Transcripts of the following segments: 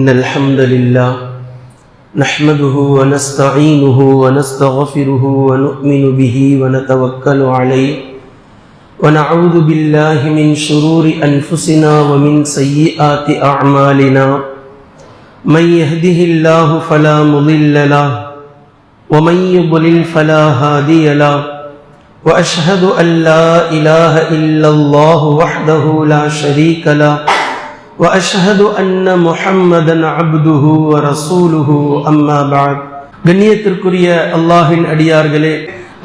إن الحمد لله نحمده ونستعينه ونستغفره ونؤمن به ونتوكل عليه ونعوذ بالله من شرور أنفسنا ومن سيئات أعمالنا من يهده الله فلا مضل له ومن يضلل فلا هادي له وأشهد أن لا إله إلا الله وحده لا شريك له وأشهد أن محمدا عبده ورسوله أما بعد கண்ணியத்திற்குரிய அல்லாஹ்வின் அடியார்களே,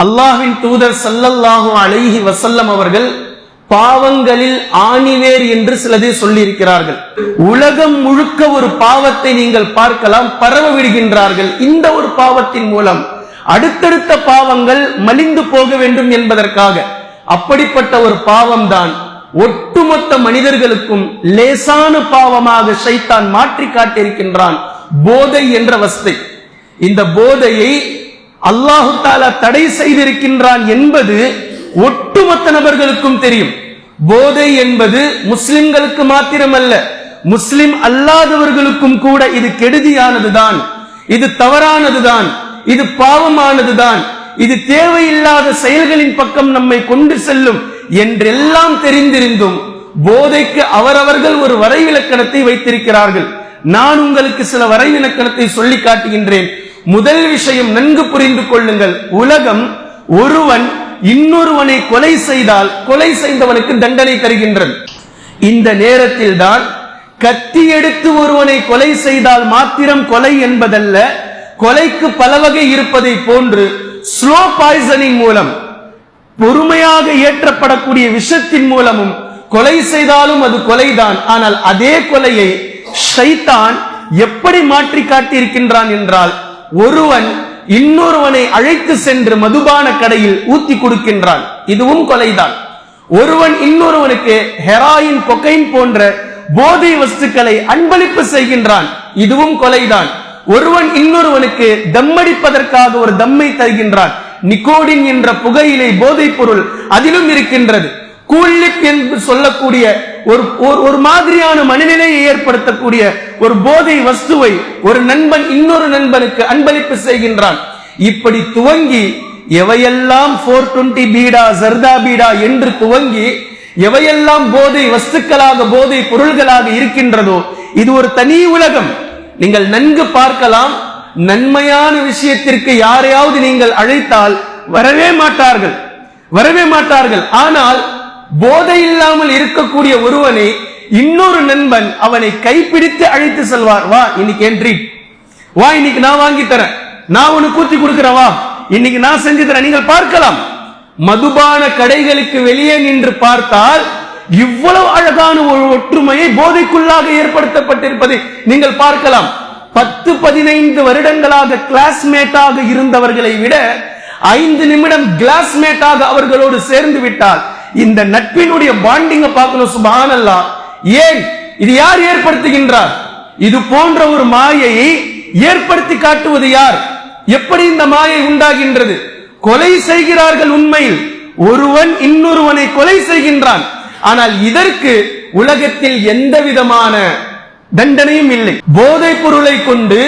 அல்லாஹ்வின் தூதர் ஸல்லல்லாஹு அலைஹி வஸல்லம் அவர்கள் பாவங்களில் ஆணிவேர் என்று சிலதை சொல்லி இருக்கிறார்கள். உலகம் முழுக்க ஒரு பாவத்தை நீங்கள் பார்க்கலாம், பரவ விடுகின்றார்கள். இந்த ஒரு பாவத்தின் மூலம் அடுத்தடுத்த பாவங்கள் மலிந்து போக வேண்டும் என்பதற்காக. அப்படிப்பட்ட ஒரு பாவம் தான் ஒட்டுமொத்த மனிதர்களுக்கும் லேசான பாவமாக ஷைத்தான் மாற்றி காட்டியிருக்கின்றான், போதை என்ற வஸ்தை. இந்த போதையை அல்லாஹு தஆலா தடை செய்திருக்கின்றான் என்பது ஒட்டுமொத்த நபர்களுக்கும் தெரியும். போதை என்பது முஸ்லிம்களுக்கு மாத்திரமல்ல, முஸ்லிம் அல்லாதவர்களுக்கும் கூட இது கெடுதியானதுதான், இது தவறானதுதான், இது பாவமானதுதான், இது தேவையில்லாத செயல்களின் பக்கம் நம்மை கொண்டு செல்லும் என்றெல்லாம் தெரிந்திருந்தும் போதைக்கு அவரவர்கள் ஒரு வரைவிலக்கணத்தை வைத்திருக்கிறார்கள். நான் உங்களுக்கு சில வரைவிலக்கணத்தை சொல்லி காட்டுகின்றேன். முதல் விஷயம் நன்கு புரிந்து கொள்ளுங்கள். உலகம் ஒருவன் இன்னொருவனை கொலை செய்தால் கொலை செய்தவனுக்கு தண்டனை தருகின்றது. இந்த நேரத்தில் தான் கத்தி எடுத்து ஒருவனை கொலை செய்தால் மாத்திரம் கொலை என்பதல்ல, கொலைக்கு பல வகை இருப்பதை போன்று ஸ்லோ பாய்சனிங் மூலம், பொறுமையாக ஏற்றப்படக்கூடிய விஷத்தின் மூலமும் கொலை செய்தாலும் அது கொலைதான். ஆனால் அதே கொலையை ஷைத்தான் எப்படி மாற்றி காட்டியிருக்கின்றான் என்றால், ஒருவன் இன்னொருவனை அழைத்து சென்று மதுபான கடையில் ஊத்தி கொடுக்கின்றான், இதுவும் கொலைதான். ஒருவன் இன்னொருவனுக்கு ஹெராயின், கொக்கைன் போன்ற போதை வஸ்துக்களை அன்பளிப்பு செய்கின்றான், இதுவும் கொலைதான். ஒருவன் இன்னொருவனுக்கு தம்மடிப்பதற்காக ஒரு தம்மை தருகின்றான், நிக்கோடின் என்ற புகையிலை போதைப் பொருள் அதிலும் இருக்கின்றது. கூலிப் என்று சொல்லக்கூடிய ஒரு மாதிரியான மனநிலையை ஏற்படுத்தக்கூடிய ஒரு போதை வஸ்துவை ஒரு நண்பன் இன்னொரு நண்பனுக்கு அன்பளிப்பு செய்கின்றான். இப்படி துவங்கி எவையெல்லாம் 420 பீடா, ஜர்தா பீடா என்று துவங்கி எவையெல்லாம் போதை வஸ்துக்களாக, போதை பொருள்களாக இருக்கின்றதோ இது ஒரு தனி உலகம். நீங்கள் நன்கு பார்க்கலாம். நன்மையான விஷயத்திற்கு யாரையாவது நீங்கள் அழைத்தால் வரவே மாட்டார்கள், வரவே மாட்டார்கள். ஆனால் போதை இல்லாமல் இருக்கக்கூடிய ஒருவனை இன்னொரு நண்பன் அவனை கைப்பிடித்து அழைத்து செல்வார். வா இன்னைக்கு என்ட்ரி, வா இன்னைக்கு நான் வாங்கி தரேன், நான் உனக்கு கூத்தி கொடுக்கிறேன், வா இன்னைக்கு நான் செஞ்சு தரேன். நீங்கள் பார்க்கலாம், மதுபான கடைகளுக்கு வெளியே நின்று பார்த்தால் இவ்வளவு அழகான ஒரு ஒற்றுமையை போதைக்குள்ளாக ஏற்படுத்தப்பட்டிருப்பதை நீங்கள் பார்க்கலாம். 10-15 வருடங்களாக கிளாஸ்மேட்டாக இருந்தவர்களை விட 5 நிமிடம் கிளாஸ்மேட்டாக அவர்களோடு சேர்ந்து விட்டால் இந்த நட்பினுடைய பாண்டிங்க பார்க்கணும். சுப்ஹானல்லாஹ். ஏன் இது யார் ஏற்படுத்துகின்றார்? இது போன்ற ஒரு மாயையை ஏற்படுத்தி காட்டுவது யார்? எப்படி இந்த மாயை உண்டாகின்றது? கொலை செய்கிறார்கள். உண்மையில் ஒருவன் இன்னொருவனை கொலை செய்கின்றான். ஆனால் இதற்கு உலகத்தில் எந்த விதமான தண்டனையும் இல்லை. போதைப் பொருளை கொண்டு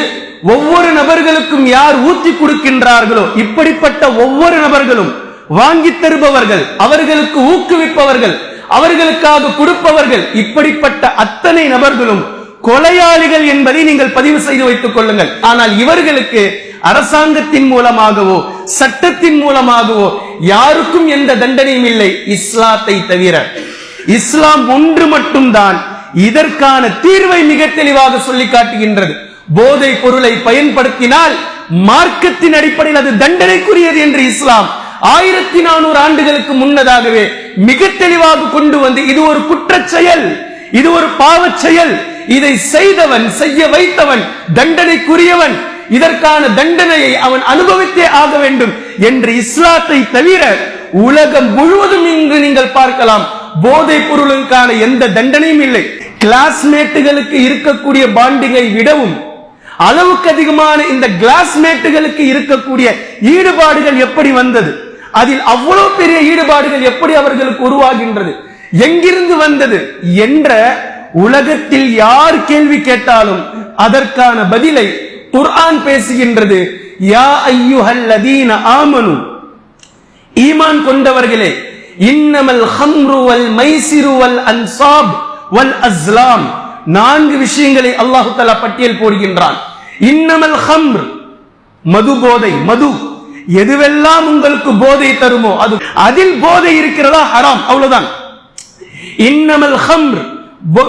ஒவ்வொரு நபர்களுக்கும் யார் ஊத்தி கொடுக்கின்றார்களோ, இப்படிப்பட்ட ஒவ்வொரு நபர்களும் வாங்கி தருபவர்கள், அவர்களுக்கு ஊக்குவிப்பவர்கள், அவர்களுக்காக கொடுப்பவர்கள், இப்படிப்பட்ட அத்தனை நபர்களும் கொலையாளிகள் என்பதை நீங்கள் பதிவு செய்து வைத்துக் கொள்ளுங்கள். ஆனால் இவர்களுக்கு அரசாங்கத்தின் மூலமாகவோ சட்டத்தின் மூலமாகவோ யாருக்கும் எந்த தண்டனையும் இல்லை, இஸ்லாத்தை தவிர. இஸ்லாம் ஒன்று மட்டும்தான் இதற்கான தீர்வை மிக தெளிவாக சொல்லி காட்டுகின்றது. போதை பொருளை பயன்படுத்தினால் மார்க்கத்தின் அடிப்படையில் அது தண்டனைக்குரியது என்று இஸ்லாம் 1400 ஆண்டுகளுக்கு முன்னதாகவே மிக தெளிவாக கொண்டு வந்து, இது ஒரு குற்றச் செயல், இது ஒரு பாவச் செயல், இதை செய்தவன், செய்ய வைத்தவன் தண்டனைக்குரியவன், இதற்கான தண்டனையை அவன் அனுபவித்தே ஆக வேண்டும் என்று இஸ்லாத்தை தவிர உலகம் முழுவதும் இன்று நீங்கள் பார்க்கலாம், போதை பொருளுக்கான எந்த தண்டனையும் இல்லை. கிளாஸ்மேட்டுகளுக்கு இருக்கக்கூடிய பாண்டிங்கை விடவும் அளவுக்கு அதிகமான இந்த கிளாஸ்மேட்டுகளுக்கு இருக்கக்கூடிய ஈடுபாடுகள் எப்படி வந்தது? அதில் அவ்வளவு பெரிய ஈடுபாடுகள் எப்படி அவர்களுக்கு உருவாகின்றது? எங்கிருந்து வந்தது என்ற உலகத்தில் யார் கேள்வி கேட்டாலும் அதற்கான பதிலை குர்ஆன் பேசுகின்றது. யா அய்யுஹல்லதீன ஆமனு, ஈமான் கொண்டவர்களே, இன்னமல் ஹம்ரு வல் மைசிரு வல் அன்சாப் வல் அஸ்லாம், 4 விஷயங்களை அல்லாஹ் தஆலா பட்டியல் போடுகின்றான். இன்னமல் ஹம்ர், மது போதை, மது எதுவெல்லாம் உங்களுக்கு போதை தருமோ அது, அதில் போதை இருக்கிறதா ஹராம், அவ்வளவுதான். இன்னமல் ஹம்ர்,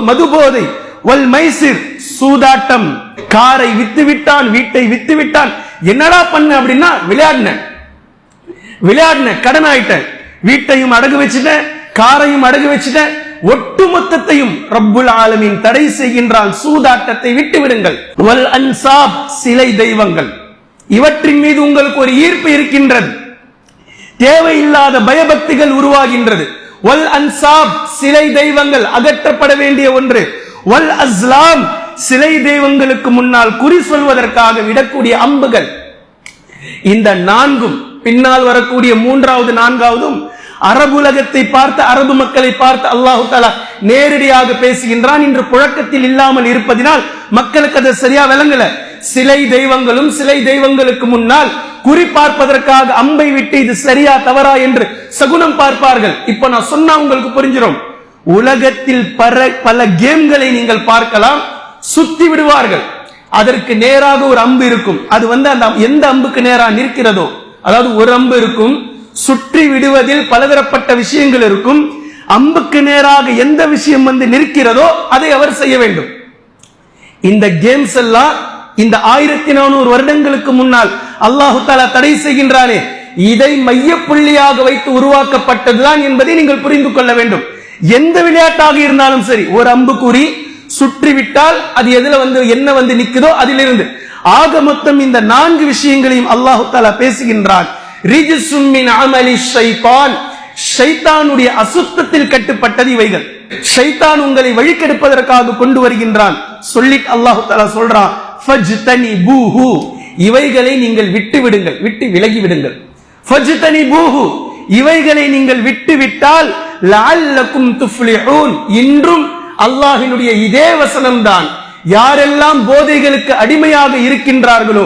மது போதை, வல் மைசிர், சூதாட்டம், காரை வித்து விட்டான், வீட்டை வித்து விட்டான், என்னடா பண்ண அப்படின்னா விளையாடின கடன் ஆயிட்டேன், வீட்டையும் அடகு வச்சுட்டேன், காரையும் அடகு வச்சுட்டேன், ஒட்டுமொத்தத்தையும் ரப்புல் ஆலமீன் தடை செய்கின்றான். சூதாட்டத்தை விட்டு விடுங்கள். வல் அன்சாப், சிலை தெய்வங்கள், இவற்றின் மீது உங்களுக்கு ஒரு ஈர்ப்பு இருக்கின்றது, தேவையில்லாத பயபக்திகள் உருவாகின்றது. வல் அன்சாப், சிலை தெய்வங்கள் அகற்றப்பட வேண்டிய ஒன்று. வல் அஸ்லாம், சிலை தெய்வங்களுக்கு முன்னால் குறி சொல்வதற்காக விடக்கூடிய அம்புகள். இந்த 4ம் பின்னால் வரக்கூடிய 3வது 4வதும் அரபுலகத்தை பார்த்து, அரபு மக்களை பார்த்து அல்லாஹ் தஆலா நேரடியாக பேசுகின்றான். இன்று புழக்கத்தில் இல்லாமல் இருப்பதினால் மக்களுக்கு அது சரியா விளங்கல. சிலை தெய்வங்களும் சிலை தெய்வங்களுக்கு முன்னால் குறி பார்ப்பதற்காக அம்பை விட்டு இது சரியா தவறா என்று சகுனம் பார்ப்பார்கள். இப்ப நான் சொன்னா உங்களுக்கு புரிஞ்சிடும். உலகத்தில் பல கேம்களை நீங்கள் பார்க்கலாம், சுத்தி விடுவார்கள், அதற்கு நேராக ஒரு அம்பு இருக்கும். அது அந்த எந்த அம்புக்கு நேராக நிற்கிறதோ, அதாவது ஒரு அம்பு இருக்கும், சுற்றி விடுவதில் பலதரப்பட்ட விஷயங்கள் இருக்கும், அம்புக்கு நேராக எந்த விஷயம் நிற்கிறதோ அதை அவர் செய்ய வேண்டும். இந்த கேம்ஸ் எல்லாம் இந்த 1400 வருடங்களுக்கு முன்னால் அல்லாஹ் தஆலா தடை செய்கின்றானே, இதை மைய புள்ளியாக வைத்து உருவாக்கப்பட்டதுதான் என்பதை நீங்கள் புரிந்து கொள்ள வேண்டும். எந்த விளையாட்டாக இருந்தாலும் சரி, ஒரு அம்பு குறி சுற்றிவிட்டால் அது எதுல என்ன நிக்குதோ அதிலிருந்து, ஆக மொத்தம் இந்த 4 விஷயங்களையும் அல்லாஹ் தஆலா பேசுகின்றான். ரிஜ்சும் மின் அமலி ஷைத்தான், ஷைத்தானுடைய அசுத்தத்தில் கட்டுப்பட்டது இவைகள். ஷைத்தான் உங்களை வழிகெடுப்பதற்காக கொண்டு வருகின்றான். சொல்லி அல்லாஹ் தஆலா சொல்றான், ஃபஜ்தனிபூஹு, இவைகளை நீங்கள் விட்டு விடுங்கள், விட்டு விலகி விடுங்கள். ஃபஜ்தனிபூஹு, இவைகளை நீங்கள் விட்டு விட்டால் லஅல்லகும் துஃப்லிஹூன், இன்றும் அல்லாஹ்வினுடைய இதே வசனம்தான். யாரெல்லாம் போதைகளுக்கு அடிமையாக இருக்கின்றார்களோ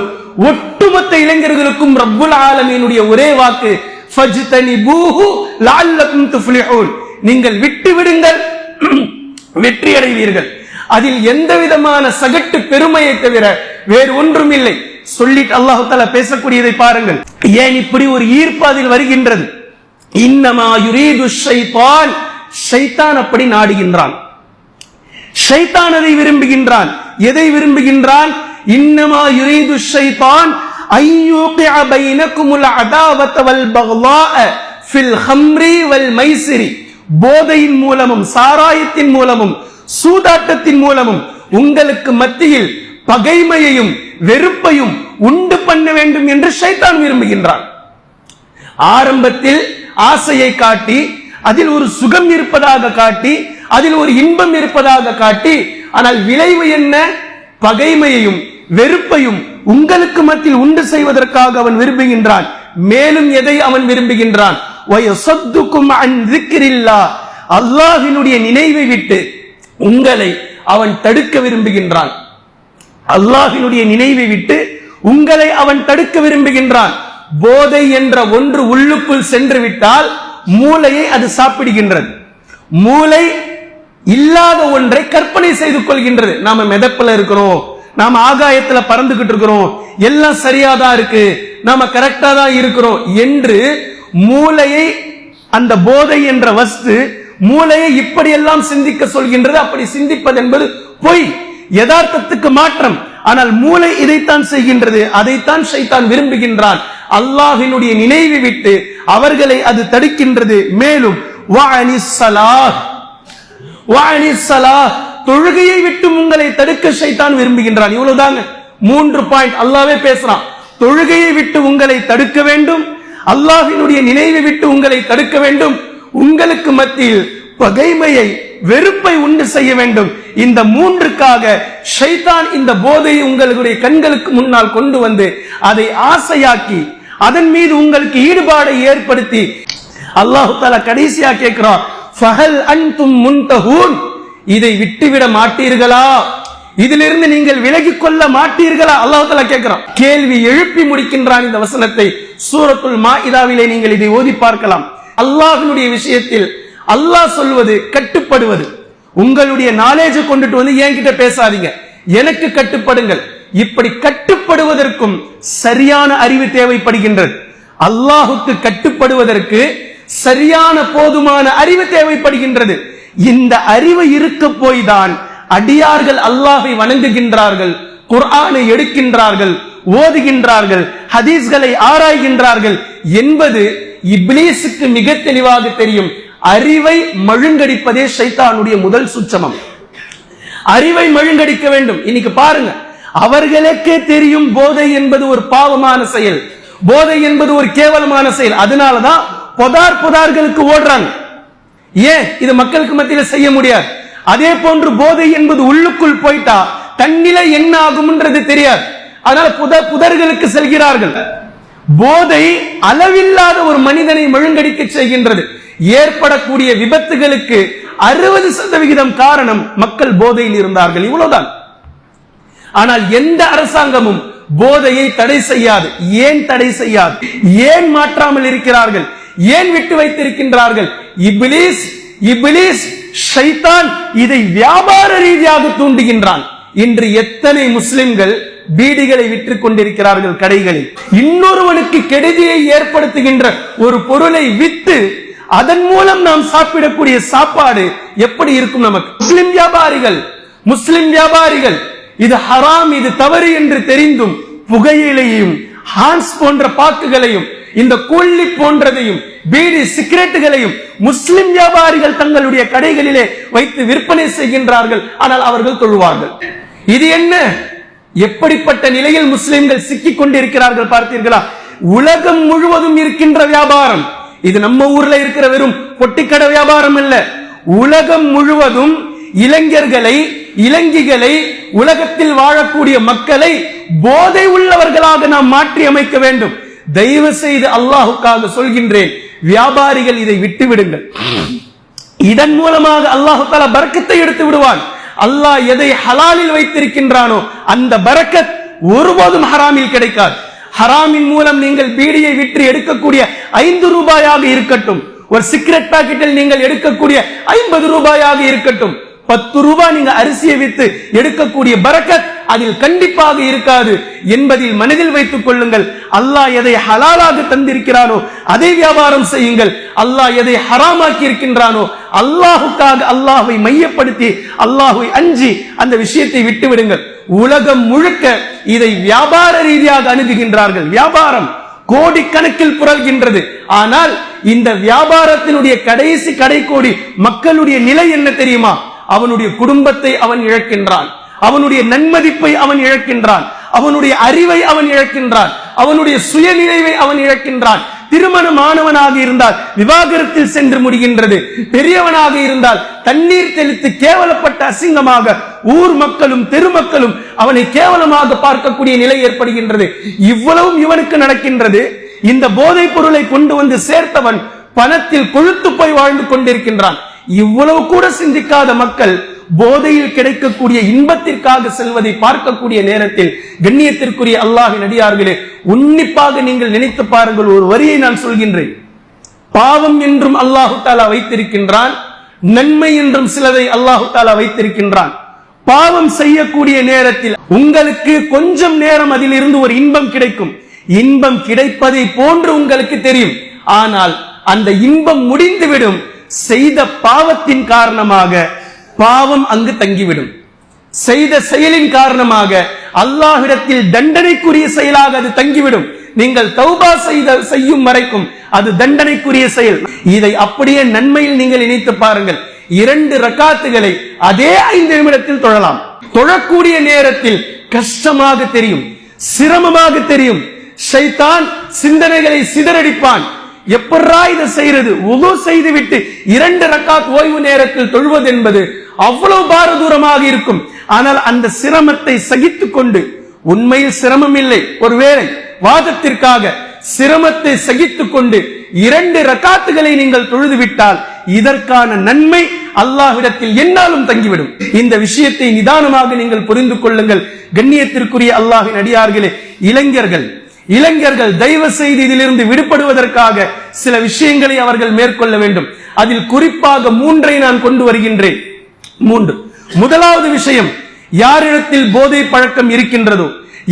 ஒட்டுமொத்த இளைஞர்களுக்கும் ரப்புல் ஆலமீனுடைய ஒரே வாக்கு ஃபஜ்தனிபூஹு லஅல்லகும் துஃப்லிஹூன், நீங்கள் விட்டு விடுங்கள், வெற்றி அடைவீர்கள். அதில் எந்த விதமான சகட்டு பெருமையை தவிர வேறு ஒன்றும் இல்லை. சொல்லிட்டு அல்லாஹ் தஆலா பேசக்கூடியதை பாருங்கள். ஏன் இப்படி ஒரு ஈர்ப்பு அதில் வருகின்றது? இன்னமா யுரீது ஷைத்தான், ஷைத்தான் அப்படி நாடுகின்றான், ஷைத்தான் அதை விரும்புகின்றான். எதை விரும்புகின்றான்? இன்னமா யுரீது ஷைத்தான் அய்யூகிஅ பைனகுமுல் அதாவத வல் பக்லாஅ ஃபில் ஹம்ரி வல் மைசிரி, போதையின் மூலமும் சாராயத்தின் மூலமும் சூதாட்டத்தின் மூலமும் உங்களுக்கு மத்தியில் பகைமையையும் வெறுப்பையும் உண்டு பண்ண வேண்டும் என்று ஷைத்தான் விரும்புகின்றான். ஆரம்பத்தில் ஆசையை காட்டி, அதில் ஒரு சுகம் இருப்பதாக காட்டி, அதில் ஒரு இன்பம் இருப்பதாக காட்டி, ஆனால் விளைவு என்ன? பகைமையையும் வெறுப்பையும் உங்களுக்கு மத்தியில் உண்டு செய்வதற்காக அவன் விரும்புகின்றான். மேலும் எதை அவன் விரும்புகின்றான்? வயஸத்துக்கும் அன் ذிக்ரில்லாஹ், அல்லாஹ்வினுடைய நினைவை விட்டு உங்களை அவன் தடுக்க விரும்புகின்றான். அல்லாஹ்வினுடைய நினைவை விட்டு உங்களை அவன் தடுக்க விரும்புகின்றான். போதை என்ற ஒன்று உள்ளுக்குள் சென்று விட்டால் மூளையை அது சாப்பிடுகின்றது. மூளை இல்லாத ஒன்றை கற்பனை செய்து கொள்கின்றது. நாம மிதப்புல இருக்கிறோம், நாம ஆகாயத்துல பறந்துகிட்டு இருக்கிறோம், எல்லாம் சரியாதான் இருக்கு, நாம கரெக்டா தான் இருக்கிறோம் என்று மூளையை, அந்த போதை என்ற வஸ்து மூளையை இப்படியெல்லாம் சிந்திக்க சொல்கின்றது. அப்படி சிந்திப்பது என்பது பொய், யதார்த்தத்துக்கு மாற்றம். ஆனால் மூளை இதைத்தான் செய்கின்றது, அதைத்தான் ஷைத்தான் விரும்புகின்றான். அல்லாஹ்வினுடைய நினைவை விட்டு அவர்களை அது தடுக்கின்றது. மேலும் தொழுகையை விட்டு உங்களை தடுக்க ஷைத்தான் விரும்புகின்றான். இவ்வளவுதாங்க 3 பாயிண்ட் அல்லாஹ்வே பேசுறான். தொழுகையை விட்டு உங்களை தடுக்க வேண்டும், அல்லாஹ்வினுடைய நினைவை விட்டு உங்களை தடுக்க வேண்டும், உங்களுக்கு மத்தியில் பகைமையை வெறுப்பை உண்டு செய்ய வேண்டும். இந்த 3க்காக ஷைத்தான் இந்த போதையை உங்களுடைய கண்களுக்கு முன்னால் கொண்டு வந்து அதை ஆசையாக்கி அதன் மீது உங்களுக்கு ஈடுபாடை ஏற்படுத்தி அல்லாஹ் தஆலா கடைசியா கேட்கிறான், ஃபஹல் அன்தும் முன்தஹூன், இதை விட்டுவிட மாட்டீர்களா? இதிலிருந்து நீங்கள் விலகிக் கொள்ள மாட்டீர்களா? அல்லாஹ் தஆலா கேட்கிறான். கேள்வி எழுப்பி முடிக்கின்றான் இந்த வசனத்தை. சூரத்துல் மாஇதாவிலே நீங்கள் இதை ஓதி பார்க்கலாம். அல்லாஹ்வுடைய விஷயத்தில் அல்லாஹ் சொல்வது கட்டுப்படுவது. உங்களுடைய நாலேஜை கொண்டுட்டு வந்து என்கிட்ட பேசாதீங்க, எனக்கு கட்டுப்படுங்கள். இப்படி கட்டுப்படுவதற்கும் சரியான அறிவு தேவைப்படுகின்றது. அல்லாஹுக்கு கட்டுப்படுவதற்கு சரியான போதுமான அறிவு தேவைப்படுகின்றது. இந்த அறிவு இருக்க போய்தான் அடியார்கள் அல்லாஹை வணங்குகின்றார்கள், குர்ஆனை எடுக்கின்றார்கள், ஓதுகின்றார்கள், ஹதீஸ்களை ஆராய்கின்றார்கள் என்பது இப்லீஸுக்கு மிக தெளிவாக தெரியும். அறிவை மழுங்கடிப்பதே ஷைத்தானுடைய முதல் சுச்சமம். அறிவை மழுங்கடிக்க வேண்டும். இன்னைக்கு பாருங்க, அவர்களுக்கே தெரியும் போதை என்பது ஒரு பாவமான செயல், போதை என்பது ஒரு கேவலமான செயல். அதனாலதான் புதார்களுக்கு ஓடுறாங்க. ஏன் இது மக்களுக்கு மத்தியில் செய்ய முடியாது? அதே போன்று போதை என்பது உள்ளுக்குள் போயிட்டா தன்னிலை என்ன ஆகும்ன்றது தெரியாது. அதனால புதர்களுக்கு செல்கிறார்கள். போதை அளவில்லாத ஒரு மனிதனை மழுங்கடிக்க செய்கின்றது. ஏற்படக்கூடிய விபத்துகளுக்கு 60% காரணம் மக்கள் போதையில் இருந்தார்கள், இவ்வளவுதான். ஆனால் எந்த அரசாங்கமும் போதையை தடை செய்யாது. ஏன் தடை செய்யாது? ஏன் மாற்றாமல் இருக்கிறார்கள்? ஏன் விட்டு வைத்திருக்கின்றார்கள்? இப்லீஸ் ஷைத்தான் இதை வியாபார ரீதியாக தூண்டுகின்றான். இன்று எத்தனை முஸ்லிம்கள் பீடிகளை விற்றுக் கொண்டிருக்கிறார்கள் கடைகளில். இன்னொருவனுக்கு கெடுதியை ஏற்படுத்துகின்ற ஒரு பொருளை வித்து அதன் மூலம் நாம் சாப்பிடக்கூடிய சாப்பாடு எப்படி இருக்கும் நமக்கு? முஸ்லிம் வியாபாரிகள் இது ஹராம், இது தவறு என்று தெரிந்தும் புகையிலையும் ஹான்ஸ் போன்ற பாக்குகளையும் இந்த கொல்லி போன்றதையும் பீடி சிகரெட்டுகளையும் முஸ்லிம் வியாபாரிகள் தங்களுடைய கடைகளிலே வைத்து விற்பனை செய்கின்றார்கள். ஆனால் அவர்கள் தொழுவார்கள். இது என்ன? எப்படிப்பட்ட நிலையில் முஸ்லிம்கள் சிக்கிக் கொண்டிருக்கிறார்கள் பார்த்தீர்களா? உலகம் முழுவதும் இருக்கின்ற வியாபாரம் இது. நம்ம ஊர்ல இருக்கிற வெறும் பொட்டிக்கடை வியாபாரம் இல்ல. உலகம் முழுவதும் இளைஞர்களை, இளைஞிகளை, உலகத்தில் வாழக்கூடிய மக்களை போதை உள்ளவர்களாக நாம் மாற்றி அமைக்க வேண்டும். தயவு செய்து அல்லாஹுக்காக சொல்கின்றேன், வியாபாரிகள் இதை விட்டு விடுங்கள். இதன் மூலமாக அல்லாஹு தஆலா பரக்கத்தை எடுத்து விடுவான். அல்லாஹ் எதை ஹலாலில் வைத்திருக்கின்றானோ அந்த பரக்கத் ஒருபோதும் ஹராமில் கிடைக்காது. ஹராமின் மூலம் நீங்கள் பீடியை விற்று எடுக்கக்கூடிய 5 ரூபாயாக இருக்கட்டும், ஒரு சிகரெட் பாக்கெட்டில் நீங்கள் எடுக்கக்கூடிய 50 ரூபாயாக இருக்கட்டும், 10 ரூபாய் நீங்க அரிசியை வித்து எடுக்கக்கூடிய பரக்கத் அதில் கண்டிப்பாக இருக்காது என்பதில் மனதில் வைத்துக் கொள்ளுங்கள். அல்லாஹ் எதை ஹலாலாக தந்திருக்கிறானோ அதை வியாபாரம் செய்யுங்கள். அல்லாஹ் எதை ஹராமாக்கி இருக்கின்றானோ அல்லாஹுக்காக அல்லாஹ்வை மையப்படுத்தி அல்லாஹ்வை அஞ்சி அந்த விஷயத்தை விட்டு விடுங்கள். உலகம் முழுக்க இதை வியாபார ரீதியாக அணுகுகின்றார்கள். வியாபாரம் கோடிக்கணக்கில் புரள்கின்றது. ஆனால் இந்த வியாபாரத்தினுடைய கடைசி கடைக்கோடி மக்களுடைய நிலை என்ன தெரியுமா? அவனுடைய குடும்பத்தை அவன் இழக்கின்றான், அவனுடைய நன்மதிப்பை அவன் இழக்கின்றான், அவனுடைய அறிவை அவன் இழக்கின்றான், அவனுடைய சுயநினைவை அவன் இழக்கின்றான். திருமணமானவனாக இருந்தால் விவாகரத்தில் சென்று முடிகின்றது. பெரியவனாக இருந்தால் தண்ணீர் தெளித்து கேவலப்பட்ட அசிங்கமாக ஊர் மக்களும் தெருமக்களும் அவனை கேவலமாக பார்க்கக்கூடிய நிலை ஏற்படுகின்றது. இவ்வளவும் இவனுக்கு நடக்கின்றது. இந்த போதைப் பொருளை கொண்டு வந்து சேர்த்தவன் பணத்தில் கொழுத்து போய் வாழ்ந்து கொண்டிருக்கின்றான். இவ்வளவு கூட சிந்திக்காத மக்கள் போதையில் கிடைக்கக்கூடிய இன்பத்திற்காக செல்வதை பார்க்கக்கூடிய நேரத்தில் கண்ணியத்திற்குரிய அல்லாஹ்வின் அடியார்களே, உன்னிப்பாக நீங்கள் நினைத்து பாருங்கள். ஒரு வரியை நான் சொல்கின்றேன். பாவம் என்றும் அல்லாஹு தஆலா வைத்திருக்கின்றான், நன்மை என்றும் சிலதை அல்லாஹு தஆலா வைத்திருக்கின்றான். பாவம் செய்யக்கூடிய நேரத்தில் உங்களுக்கு கொஞ்சம் நேரம் அதிலிருந்து ஒரு இன்பம் கிடைக்கும். இன்பம் கிடைப்பதை போன்று உங்களுக்கு தெரியும். ஆனால் அந்த இன்பம் முடிந்துவிடும். செய்த பாவத்தின் காரணமாக பாவம் அங்கு தங்கிவிடும். செய்த செயலின் காரணமாக அல்லாஹ்விடத்தில் தண்டனைக்குரிய செயலாக அது தங்கிவிடும். நீங்கள் தௌபா செய்யும் வரைக்கும் அது தண்டனைக்குரிய செயல். இதை அப்படியே நன்மையில் நீங்கள் நினைத்து பாருங்கள். 2 ரக்காத்துகளை அதே 5 நிமிடத்தில் தொழலாம். தொழக்கூடிய நேரத்தில் கஷ்டமாக தெரியும், சிரமமாக தெரியும். ஷைத்தான் சிந்தனைகளை சிதறடிப்பான். எப்படா இதை செய்யறது? உது செய்து விட்டு 2 ரக்காத் ஓய்வு நேரத்தில் தொழுவது என்பது அவ்வளவு பாரதூரமாக இருக்கும். ஆனால் அந்த சிரமத்தை சகித்துக் கொண்டு, உண்மையில் சிரமம் இல்லை, ஒருவேளை வாதத்திற்காக சிரமத்தை சகித்துக் கொண்டு 2 ரக்காத்துகளை நீங்கள் தொழுது விட்டால் இதற்கான நன்மை அல்லாஹ்விடத்தில் என்னாலும் தங்கிவிடும். இந்த விஷயத்தை நிதானமாக நீங்கள் புரிந்து கொள்ளுங்கள். கண்ணியத்திற்குரிய அல்லாஹ்வின் அடியார்களே, இளைஞர்கள் தயவு செய்து இதிலிருந்து விடுபடுவதற்காக சில விஷயங்களை அவர்கள் மேற்கொள்ள வேண்டும். அதில் குறிப்பாக 3 நான் கொண்டு வருகின்றேன். 3. முதலாவது விஷயம், யாரிடத்தில் போதை பழக்கம் இருக்கின்றதோ,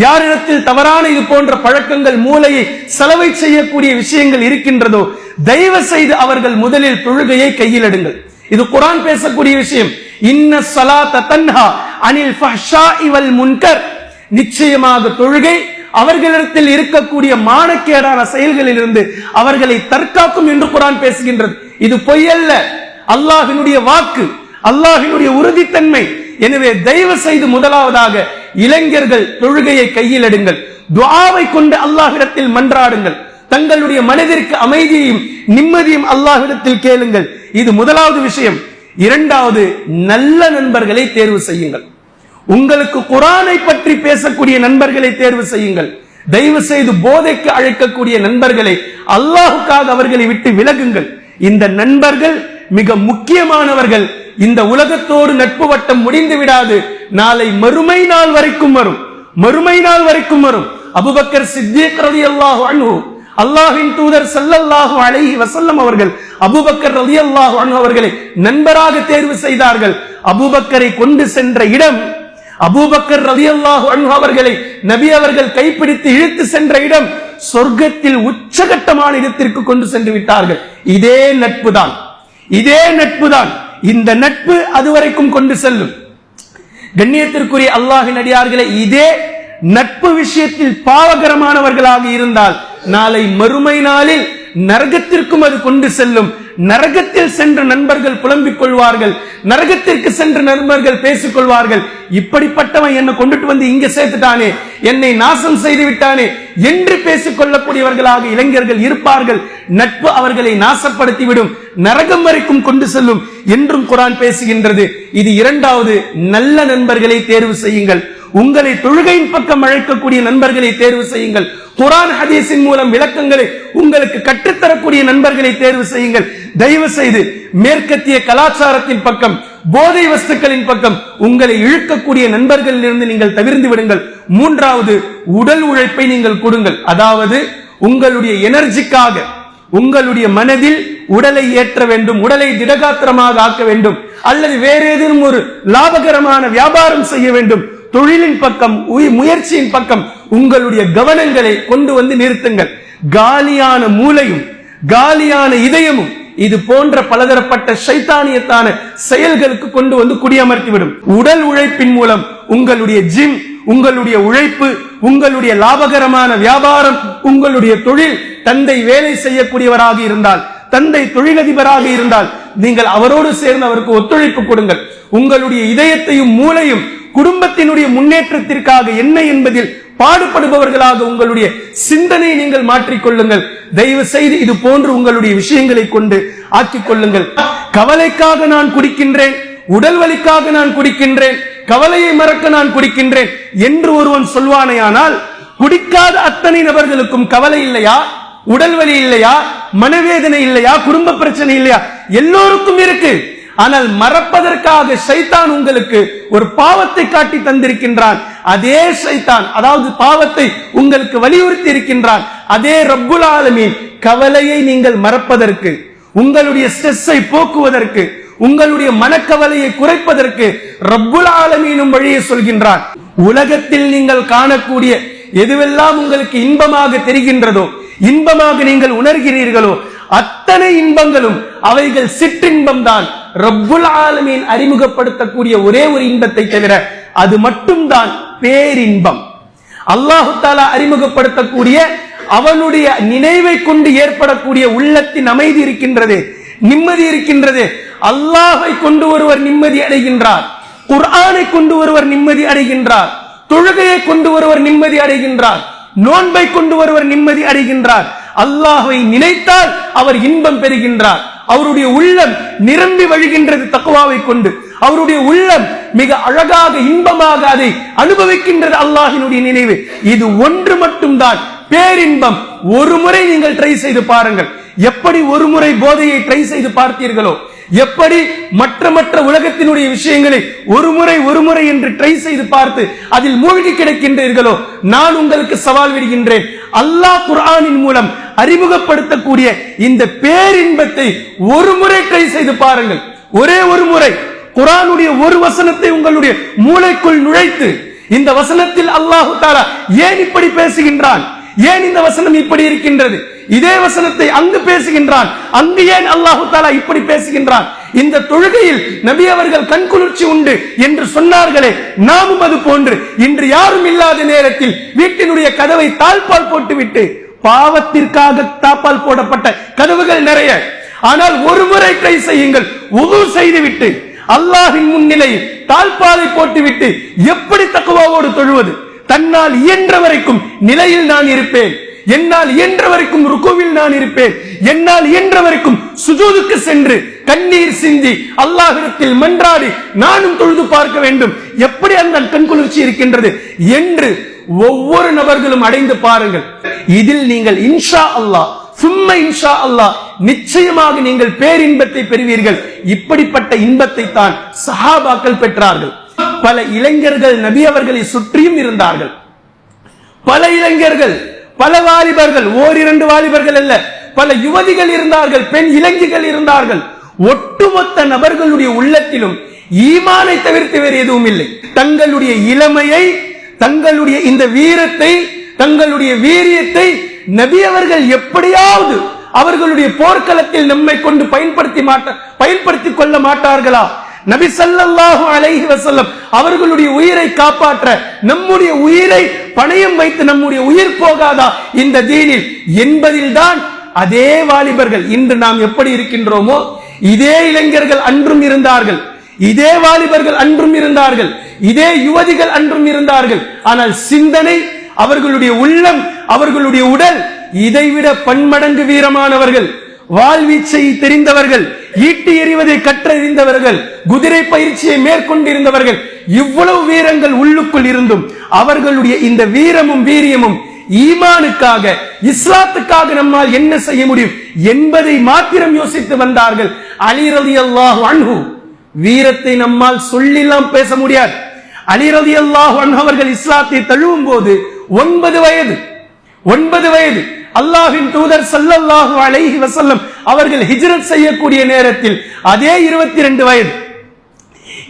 யாரிடத்தில் தவறான இது போன்ற பழக்கங்கள் மூளையை செலவை செய்யக்கூடிய விஷயங்கள் இருக்கின்றதோ, தயவு செய்து அவர்கள் முதலில் தொழுகையை கையில் எடுங்கள். இது குர்ஆன் பேசக்கூடிய விஷயம். இன்ன ஸலாத்த தன்ஹா அனில் ஃபஹ்ஷாஇ வல் முன்கர். நிச்சயமாக தொழுகை அவர்களிடத்தில் இருக்கக்கூடிய மானக்கேடான செயல்களிலிருந்து அவர்களை தற்காக்கும் என்று குர்ஆன் பேசுகின்றது. இது பொய்யல்ல, அல்லாஹ்வினுடைய வாக்கு, அல்லாஹ்வினுடைய உறுதித்தன்மை. எனவே தயவு செய்து முதலாவதாக இளைஞர்கள் தொழுகையை கையில் எடுங்கள். துஆவை கொண்டு அல்லாஹ்விடத்தில் மன்றாடுங்கள். தங்களுடைய மனதிற்கு அமைதியையும் நிம்மதியும் அல்லாஹ்விடத்தில் கேளுங்கள். இது முதலாவது விஷயம். இரண்டாவது, நல்ல நண்பர்களை தேர்வு செய்யுங்கள். உங்களுக்கு குர்ஆனை பற்றி பேசக்கூடிய நண்பர்களை தேர்வு செய்யுங்கள். தயவு செய்து போதைக்கு அழைக்கக்கூடிய நண்பர்களை, அல்லாஹ்வுக்காக அவர்களை விட்டு விலகுங்கள். இந்த நண்பர்கள் மிக முக்கியமானவர்கள். இந்த உலகத்தோடு நட்பு வட்டம் முடிந்து விடாது, நாளை மறுமை நாள் வரைக்கும் வரும். அபூபக்கர் சித்திக் ரலியல்லாஹு அன்ஹு, அல்லாஹ்வின் தூதர் ஸல்லல்லாஹு அலைஹி வஸல்லம் அவர்கள் அபூபக்கர் ரலியல்லாஹு அன்ஹு அவர்களை நண்பராக தேர்வு செய்தார்கள். அபூபக்கரை கொண்டு சென்ற இடம், அபூபக்கர் ரலியல்லாஹு அன்ஹு அவர்களை நபி அவர்கள் கைப்பிடித்து இழுத்து சென்ற இடம், சொர்க்கத்தில் உச்சகட்டமான இடத்திற்கு கொண்டு சென்று விட்டார்கள். இதே நட்பு தான். இந்த நட்பு அதுவரைக்கும் கொண்டு செல்லும். கண்ணியத்திற்குரிய அல்லாஹ்வின் அடியார்களே, இதே நட்பு விஷயத்தில் பாவகரமானவர்களாக இருந்தால் நாளை மறுமை நாளில் நரகத்திற்கும் அது கொண்டு செல்லும். நரகத்தில் சென்ற நண்பர்கள் புலம்பிக் கொள்வார்கள், நரகத்திற்கு சென்ற நண்பர்கள் பேசிக் கொள்வார்கள். இப்படிப்பட்டவன் என்னை கொண்டுட்டு வந்து இங்க சேர்த்துட்டானே, என்னை நாசம் செய்து விட்டானே என்று பேசிக் கொள்ளக்கூடியவர்களாக இளைஞர்கள் இருப்பார்கள். நட்பு அவர்களை நாசப்படுத்திவிடும், நரகம் வரைக்கும் கொண்டு செல்லும் என்றும் குர்ஆன் பேசுகின்றது. இது இரண்டாவது. நல்ல நண்பர்களை தேர்வு செய்யுங்கள். உங்களை தொழுகையின் பக்கம் அழைக்கக்கூடிய நண்பர்களை தேர்வு செய்யுங்கள். குர்ஆன் ஹதீஸின் மூலம் விளக்கங்களை உங்களுக்கு கற்றுத்தரக்கூடிய நண்பர்களை தேர்வு செய்யுங்கள். தயவு செய்து மேற்கத்திய கலாச்சாரத்தின் பக்கம், போதை வஸ்துக்களின் பக்கம் உங்களை இழுக்கக்கூடிய நண்பர்களில் இருந்து நீங்கள் தவிர்த்து விடுங்கள். மூன்றாவது, உடல் உழைப்பை நீங்கள் கொடுங்கள். அதாவது உங்களுடைய எனர்ஜிக்காக, உங்களுடைய மனதில் உடலை ஏற்ற வேண்டும், உடலை திடகாத்திரமாக ஆக்க வேண்டும், அல்லது வேற ஏதேனும் ஒரு லாபகரமான வியாபாரம் செய்ய வேண்டும், தொழிலின் பக்கம், முயற்சியின் பக்கம் உங்களுடைய கவனங்களை கொண்டு வந்து நிறுத்துங்கள். காலியான மூளையும் காலியான இதயமும் இது போன்ற பலதரப்பட்ட ஷைத்தானியத்தான செயல்களுக்கு கொண்டு வந்து குடியமர்த்திவிடும். உடல் உழைப்பின் மூலம் உங்களுடைய ஜிம், உங்களுடைய உழைப்பு, உங்களுடைய லாபகரமான வியாபாரம், உங்களுடைய தொழில், தந்தை வேலை செய்யக்கூடியவராக இருந்தால், தந்தை தொழிலதிபராக இருந்தால் நீங்கள் அவரோடு சேர்ந்து அவருக்கு ஒத்துழைப்பு கொடுங்கள். உங்களுடைய இதயத்தையும் மூளையும் குடும்பத்தினுடைய முன்னேற்றத்திற்காக என்ன என்பதில் பாடுபடுபவர்களாக உங்களுடைய சிந்தனையை நீங்கள் மாற்றிக்கொள்ளுங்கள். தயவு செய்து இது போன்று உங்களுடைய விஷயங்களை கொண்டு ஆக்கிக் கொள்ளுங்கள். கவலைக்காக நான் குடிக்கின்றேன், உடல் வலிக்காக நான் குடிக்கின்றேன், கவலையை மறக்க நான் குடிக்கின்றேன் என்று ஒருவன் சொல்வானேயானால், குடிக்காத அத்தனை நபர்களுக்கும் கவலை இல்லையா, உடல் வலி இல்லையா, மனவேதனை இல்லையா, குடும்ப பிரச்சனை இல்லையா? எல்லோருக்கும் இருக்கு. ஆனால் மறப்பதற்காக ஷைத்தான் உங்களுக்கு ஒரு பாவத்தை காட்டி தந்திருக்கின்றான். அதே ஷைத்தான், அதாவது பாவத்தை உங்களுக்கு வலியுறுத்தி இருக்கின்றான். அதே ரப்புல் ஆலமீன் கவலையை நீங்கள் மறப்பதற்கு, உங்களுடைய ஸ்ட்ரெஸ்ஸை போக்குவதற்கு, உங்களுடைய மனக்கவலையை குறைப்பதற்கு ரப்புல் ஆலமீனும் வழியை சொல்கின்றான். உலகத்தில் நீங்கள் காணக்கூடிய எதுவெல்லாம் உங்களுக்கு இன்பமாக தெரிகின்றதோ, இன்பமாக நீங்கள் உணர்கிறீர்களோ, அத்தனை இன்பங்களும் அவைகள் சிற்றின்பம் தான். ரப்புல் ஆலமீன் அறிமுகப்படுத்தக்கூடிய ஒரே ஒரு இன்பத்தை தவிர அது மட்டும்தான் பேரின்பம். அல்லாஹு தஆலா அறிமுகப்படுத்தக்கூடிய அவனுடைய நினைவை கொண்டு ஏற்படக்கூடிய உள்ளத்தின் அமைதி இருக்கின்றது, நிம்மதி இருக்கின்றது. அல்லாஹை கொண்டு ஒருவர் நிம்மதி அடைகின்றார், குர்ஆனை கொண்டு ஒருவர் நிம்மதி அடைகின்றார், தொழுகையை கொண்டு ஒருவர் நிம்மதி அடைகின்றார், நோன்பை கொண்டு ஒருவர் நிம்மதி அடைகின்றார். அல்லாஹ்வை நினைத்தால் அவர் இன்பம் பெறுகின்றார். அவருடைய உள்ளம் நிரம்பி வழிகின்றது தக்வாவை கொண்டு. அவருடைய உள்ளம் மிக அழகாக இன்பமாக அதை அனுபவிக்கின்றது அல்லாஹ்வினுடைய நினைவு. இது ஒன்று மட்டும்தான் பேரின்பம். ஒரு முறை நீங்கள் ட்ரை செய்து பாருங்கள். எப்படி ஒரு முறை போதையை ட்ரை செய்து பார்த்தீர்களோ, எப்படி மற்ற உலகத்தினுடைய விஷயங்களை ஒரு முறை என்று ட்ரை செய்து பார்த்து அதில் மூழ்கி கிடக்கின்றீர்களோ, நான் உங்களுக்கு சவால் விடுகின்றேன். அல்லாஹ் குர்ஆனின் மூலம் அறிமுகப்படுத்தக்கூடிய இந்த பேரின்பத்தை ஒரு முறை ட்ரை செய்து பாருங்கள். ஒரே ஒரு முறை குர்ஆனுடைய ஒரு வசனத்தை உங்களுடைய மூளைக்குள் நுழைத்து, இந்த வசனத்தில் அல்லாஹ் தஆலா ஏன் இப்படி பேசுகின்றான், ஏன் இந்த வசனம் இப்படி இருக்கின்றது, இதே வசனத்தை அங்கு பேசுகின்றான், அங்கு ஏன் அல்லாஹ் தஆலா இப்படி பேசுகின்றான், இந்த தொழுகையில் நபி அவர்கள் கண்குளிர்ச்சி உண்டு என்று சொன்னார்களே, நாமும் அது போன்று இன்று யாரும் இல்லாத நேரத்தில் வீட்டினுடைய கதவை தாழ்பால் போட்டுவிட்டு, பாவத்திற்காக தாப்பால் போடப்பட்ட கதவுகள் நிறைய, ஆனால் ஒரு முறை ட்ரை செய்யுங்கள். வுது செய்துவிட்டு அல்லாஹ்வின் முன்னிலையில் தாழ்பாலை போட்டுவிட்டு எப்படி தக்வாவோடு தொழுவது? தன்னால் இயன்ற வரைக்கும் நிலையில் நான் இருப்பேன், என்னால் இயன்ற வரைக்கும் ருக்குவில் நான் இருப்பேன், என்னால் இயன்ற வரைக்கும் சுஜூதுக்கு சென்று கண்ணீர் சிந்தி அல்லாஹ்விடத்தில் மன்றாடி நானும் தொழுது பார்க்க வேண்டும், எப்படி அந்த கண்குளிர்ச்சி இருக்கின்றது என்று ஒவ்வொரு நபர்களும் அடைந்து பாருங்கள். இதில் நீங்கள் இன்ஷா அல்லாஹ் சும்மா இன்ஷா அல்லாஹ் நிச்சயமாக நீங்கள் பேரின்பத்தை பெறுவீர்கள். இப்படிப்பட்ட இன்பத்தை தான் சஹாபாக்கள் பெற்றார்கள். பல இளைஞர்கள் நபி அவர்களை சுற்றியும் இருந்தார்கள். பல இளைஞர்கள், பல வாலிபர்கள், ஓரிரண்டு வாலிபர்கள் அல்ல, பல யுவதிகள் இருந்தார்கள், பெண் இளைஞர்கள் இருந்தார்கள். ஒட்டுமொத்த நபர்களுடைய உள்ளத்திலும் ஈமானை தவிர்த்து வேறு எதுவும் இல்லை. தங்களுடைய இளமையை, தங்களுடைய இந்த வீரத்தை, தங்களுடைய வீரியத்தை நபி அவர்கள் எப்படியாவது அவர்களுடைய போர்க்களத்தில் நம்மை கொண்டு பயன்படுத்திக் கொள்ள மாட்டார்களா? நபி ஸல்லல்லாஹு அலைஹி வஸல்லம் அவர்களுடைய உயிரை காப்பாற்ற நம்முடைய உயிரை பணயம் வைத்து நம்முடைய உயிர் போகாதா இந்த தீனில் என்பதில் தான் அதே வாலிபர்கள் இன்று நாம் எப்படி இருக்கின்றோமோ இதே இளைஞர்கள் அன்றும் இருந்தார்கள், இதே வாலிபர்கள் அன்றும் இருந்தார்கள், இதே யுவதிகள் அன்றும் இருந்தார்கள். ஆனால் சிந்தனை, அவர்களுடைய உள்ளம், அவர்களுடைய உடல் இதைவிட பன்மடங்கு வீரமானவர்கள். வாழ்வீச்சை தெரிந்தவர்கள், ஈட்டி எறிவதை கற்றறிந்தவர்கள், குதிரை பயிற்சியை மேற்கொண்டிருந்தவர்கள். இவ்வளவு வீரங்கள் உள்ளுக்குள் இருந்தும் அவர்களுடைய இந்த வீரமும் வீரியமும் ஈமானுக்காக, இஸ்லாத்துக்காக நம்மால் என்ன செய்ய முடியும் என்பதை மாத்திரம் யோசித்து வந்தார்கள். அலி ரலியல்லாஹு அன்ஹு வீரத்தை நம்மால் சொல்லிலாம் பேச முடியாது. அலி ரலியல்லாஹு அன்ஹு அவர்கள் இஸ்லாத்தை தழுவும் போது 9 வயது. அல்லாஹ்வின் தூதர் ஸல்லல்லாஹு அலைஹி வஸல்லம் அவர்கள் ஹிஜ்ரத் செய்யக்கூடிய நேரத்தில் அதே 22 வயது.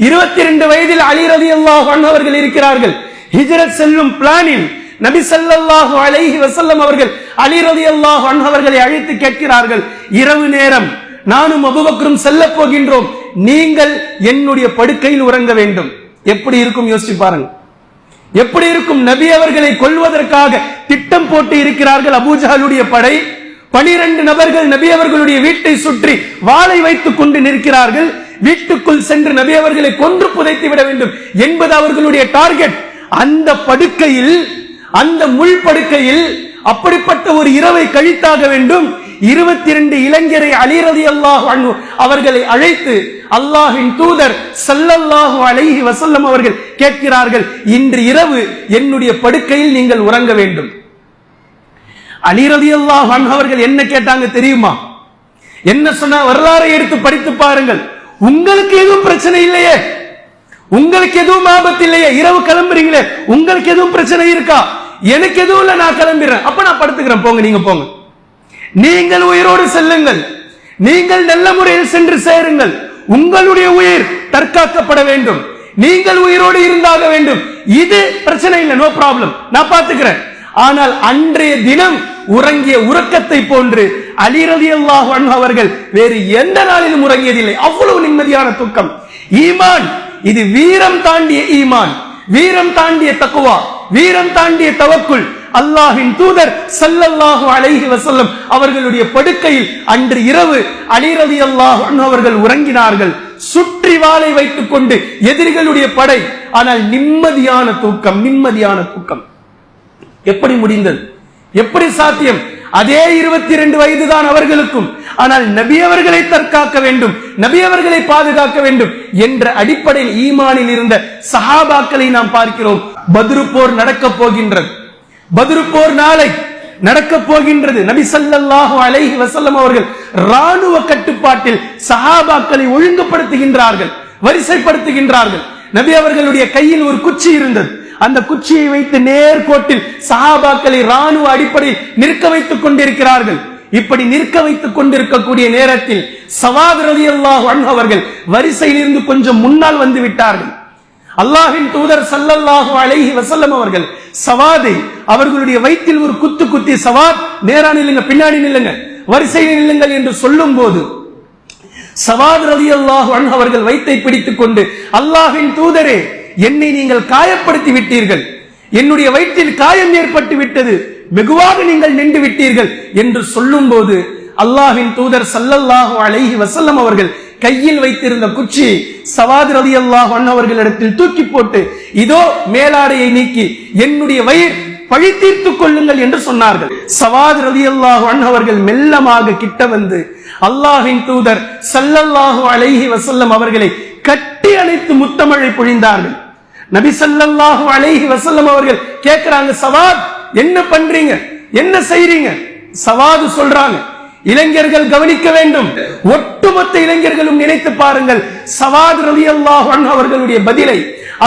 22 வயதில் அலி ரலியல்லாஹு அன்ஹு அவர்கள் இருக்கிறார்கள். ஹிஜ்ரத் செல்லும் பிளானில் நபி ஸல்லல்லாஹு அலைஹி வஸல்லம் அவர்கள் அலி ரலியல்லாஹு அன்ஹு அவர்களை அழைத்து கேட்கிறார்கள், இரவு நேரம் நானும் அபூபக்கரும் செல்ல போகின்றோம், நீங்கள் என்னுடைய படுக்கையில் உறங்க வேண்டும். எப்படி இருக்கும் யோசிச்சு பாருங்க, எப்படி இருக்கும்? நபி அவர்களை கொல்வதற்காக திட்டம் போட்டு இருக்கிறார்கள் அபூஜஹலுடைய படை. 12 நபர்கள் நபி அவர்களுடைய வீட்டை சுற்றி வாளை வைத்துக் கொண்டு நிற்கிறார்கள். வீட்டுக்குள் சென்று நபி அவர்களை கொன்று புதைத்து விட வேண்டும் என்பது அவர்களுடைய டார்கெட். அந்த படுக்கையில், அந்த முள் படுக்கையில் அப்படிப்பட்ட ஒரு இரவை கழித்தாக வேண்டும். 22 இளைஞரை அலி ரலியல்லாஹு அன்ஹு அவர்களை அழைத்து அல்லாஹ்வின் தூதர் ஸல்லல்லாஹு அலைஹி வஸல்லம் அவர்கள் கேட்கிறார்கள், இன்று இரவு என்னுடைய படுக்கையில் நீங்கள் உறங்க வேண்டும். அலி ரலியல்லாஹு அன்ஹு அவர்கள் என்ன கேட்டாங்க தெரியுமா? என்ன சொன்ன வரலாறை எடுத்து படித்து பாருங்கள். உங்களுக்கு எதுவும் பிரச்சனை இல்லையே, உங்களுக்கு எதுவும் ஆபத்து இல்லையே, இரவு கிளம்புறீங்களே, உங்களுக்கு எதுவும் பிரச்சனை இருக்கா? எனக்கு எதுவும் இல்ல, நான் கிளம்பிடுறேன், அப்ப நான் படுத்துக்கிறேன், போங்க, நீங்க போங்க. நீங்கள் உயிரோடு செல்லுங்கள், நீங்கள் நல்ல முறையில் சென்று சேருங்கள். உங்களுடைய உயிர் தற்காக்கப்பட வேண்டும், நீங்கள் உயிரோடு இருந்தாக வேண்டும். இது பிரச்சனை இல்லை, நோ ப்ராப்ளம், நான் பார்த்துக்கிறேன். ஆனால் அன்றைய தினம் உறங்கிய உறக்கத்தை போன்று அலி ரலியல்லாஹு அன்ஹு அவர்கள் வேறு எந்த நாளிலும் உறங்கியதில்லை. அவ்வளவு நிம்மதியான தூக்கம். ஈமான், இது வீரம் தாண்டிய ஈமான், வீரம் தாண்டிய தக்வா, வீரம் தாண்டிய தவக்குல். அல்லாஹ்வின் தூதர் ஸல்லல்லாஹு அலைஹி வஸல்லம் அவர்களுடைய படுக்கையில் அன்று இரவு அலி ரலியல்லாஹு அன்ஹு அவர்கள் உறங்கினார்கள். சுற்றி வாளை வைத்துக் கொண்டு எதிரிகளுடைய படை. ஆனால் நிம்மதியான தூக்கம், நிம்மதியான தூக்கம். எப்படி முடிந்தது? எப்படி சாத்தியம்? அதே 22 வயதுதான் அவர்களுக்கும். ஆனால் நபி அவர்களை தற்காக்க வேண்டும், நபி அவர்களை பாதுகாக்க வேண்டும் என்ற அடிப்படையில் ஈமானில் இருந்த சஹாபாக்களை நாம் பார்க்கிறோம். பத்ரு போர் நடக்க போகின்றது. பத்ரு போர் நாளை நடக்க போகின்றது. நபி ஸல்லல்லாஹு அலைஹி வஸல்லம் அவர்கள் ராணுவ கட்டுப்பாட்டில் சஹாபாக்களை ஒழுங்குபடுத்துகின்றார்கள், வரிசைப்படுத்துகின்றார்கள். நபி அவர்களுடைய கையில் ஒரு குச்சி இருந்தது. அந்த குச்சியை வைத்து நேர்கோட்டில் சஹாபாக்களை ராணுவ அடிப்படையில் நிற்க வைத்துக் கொண்டிருக்கிறார்கள். இப்படி நிற்க வைத்துக் கொண்டிருக்கக்கூடிய நேரத்தில் ஸவாத் ரலியல்லாஹு அன்ஹு அவர்கள் வரிசையில் இருந்து கொஞ்சம் முன்னால் வந்து விட்டார்கள். அல்லாஹ்வின் தூதர் ஸல்லல்லாஹு அலைஹி வஸல்லம் அவர்கள் ஸவாதை அவர்களுடைய வயிற்றில் ஒரு குத்து குத்தி, ஸவாத் நேரா நில்லுங்க, பின்னாடி நில்லுங்க, வரிசையில் நில்லுங்கள் என்று சொல்லும் போது ஸவாத் ரலியல்லாஹு அன்ஹு அவர்கள் வயித்தை பிடித்துக் கொண்டு, அல்லாஹ்வின் தூதரே, என்னை நீங்கள் காயப்படுத்தி விட்டீர்கள், என்னுடைய வயிற்றில் காயம் ஏற்பட்டு விட்டது, வெகுவாக நீங்கள் நின்று விட்டீர்கள் என்று சொல்லும் போது அல்லாஹ்வின் தூதர் ஸல்லல்லாஹு அலைஹி வஸல்லம் அவர்கள் கையில் வைத்திருந்த குச்சியை ஸவாத் ரலியல்லாஹு அன்ஹு அவர்களிடத்தில் தூக்கி போட்டு, இதோ மேலாடையை நீக்கி என்னுடைய வயிறு பழி தீர்த்துக் கொள்ளுங்கள் என்று சொன்னார்கள். ஸவாத் ரலியல்லாஹு அன்ஹு அவர்கள் மெல்லமாக கிட்ட வந்து அல்லாஹ்வின் தூதர் ஸல்லல்லாஹு அலைஹி வஸல்லம் அவர்களை கட்டி அணைத்து முத்தமழை பொழிந்தார்கள். நபி ஸல்லல்லாஹு அலைஹி வஸல்லம் அவர்கள் கேட்கிறாங்க, ஸவாத் என்ன பண்றீங்க, என்ன செய்றீங்க? ஸவாத் சொல்றாங்க, இளைஞர்கள் கவனிக்க வேண்டும், ஒட்டுமொத்த இளைஞர்களும் நினைத்து பாருங்கள் ஸவாத் ரலியல்லாஹு அன்ஹு அவர்களுடைய பதிலை.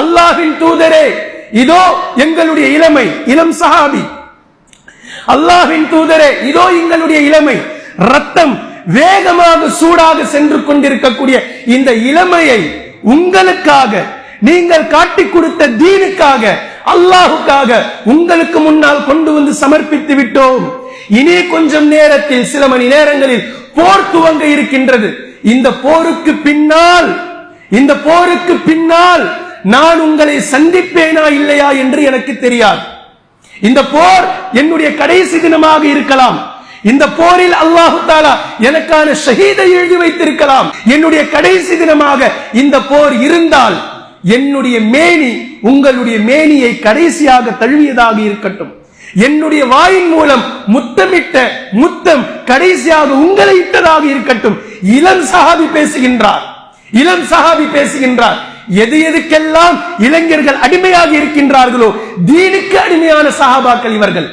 அல்லாஹ்வின் தூதரே, இதோ எங்களுடைய இளமை, இளம் சஹாபி, அல்லாஹ்வின் தூதரே, இதோ எங்களுடைய இளமை, ரத்தம் வேகமாக சூடாக சென்று கொண்டிருக்கக்கூடிய இந்த இளமையை உங்களுக்காக, நீங்கள் காட்டிக் கொடுத்த தீனுக்காக, அல்லாஹுக்காக உங்களுக்கு முன்னால் கொண்டு வந்து சமர்ப்பித்து விட்டோம். இனி கொஞ்சம் நேரத்தில், சில மணி நேரங்களில் போர் துவங்க இருக்கின்றது. இந்த போருக்கு பின்னால் நான் உங்களை சந்திப்பேனா இல்லையா என்று எனக்கு தெரியாது. இந்த போர் என்னுடைய கடைசி தினமாக இருக்கலாம். இந்த போரில் அல்லாஹு தஆலா எனக்கான ஷஹீதை எழுதி வைத்திருக்கலாம். என்னுடைய கடைசி தினமாக இந்த போர் இருந்தால் என்னுடைய மேனி உங்களுடைய மேனியை கடைசியாக தழுவியதாக இருக்கட்டும். என்னுடைய வாயின் மூலம் முத்தமிட்ட முத்தம் கடைசியாக உங்களை இட்டதாக இருக்கட்டும். இளம் சஹாபி பேசுகின்றார். எது எதுக்கெல்லாம் இளைஞர்கள் அடிமையாக இருக்கின்றார்களோ, தீனுக்கு அடிமையான சஹாபாக்கள் இவர்கள்.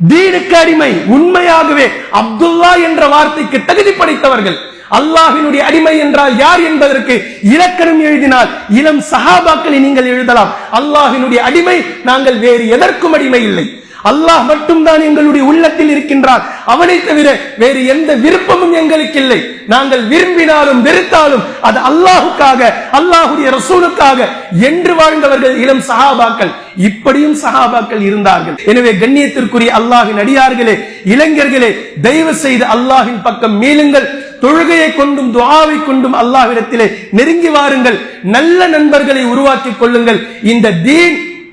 தீனுக்கு அடிமை, உண்மையாகவே அப்துல்லா என்ற வார்த்தைக்கு தகுதி படைத்தவர்கள். அல்லாஹ்வினுடைய அடிமை என்றால் யார் என்பதற்கு இலக்கணம் எழுதினால் இளம் சஹாபாக்களை நீங்கள் எழுதலாம். அல்லாஹ்வினுடைய அடிமை நாங்கள் வேறு எதற்கும் அடிமை இல்லை. அல்லாஹ் மட்டும்தான் எங்களுடைய உள்ளத்தில் இருக்கின்றார். அவனை தவிர வேறு எந்த விருப்பமும் எங்களுக்கு இல்லை. நாங்கள் விரும்பினாலும் வெறுத்தாலும் அது அல்லாஹுக்காக, அல்லாஹுடைய ரசூலுக்காக என்று வாழ்ந்தவர்கள் இளம் சஹாபாக்கள். இப்படியும் சஹாபாக்கள் இருந்தார்கள். எனவே கண்ணியத்திற்குரிய அல்லாஹ்வின் அடியார்களே, இளைஞர்களே, தயவு செய்து அல்லாஹ்வின் பக்கம் மீளுங்கள். தொழுகையை கொண்டும் துஆவை கொண்டும் அல்லாஹ்விடத்திலே நெருங்கி வாருங்கள். நல்ல நண்பர்களை உருவாக்கிக் கொள்ளுங்கள்.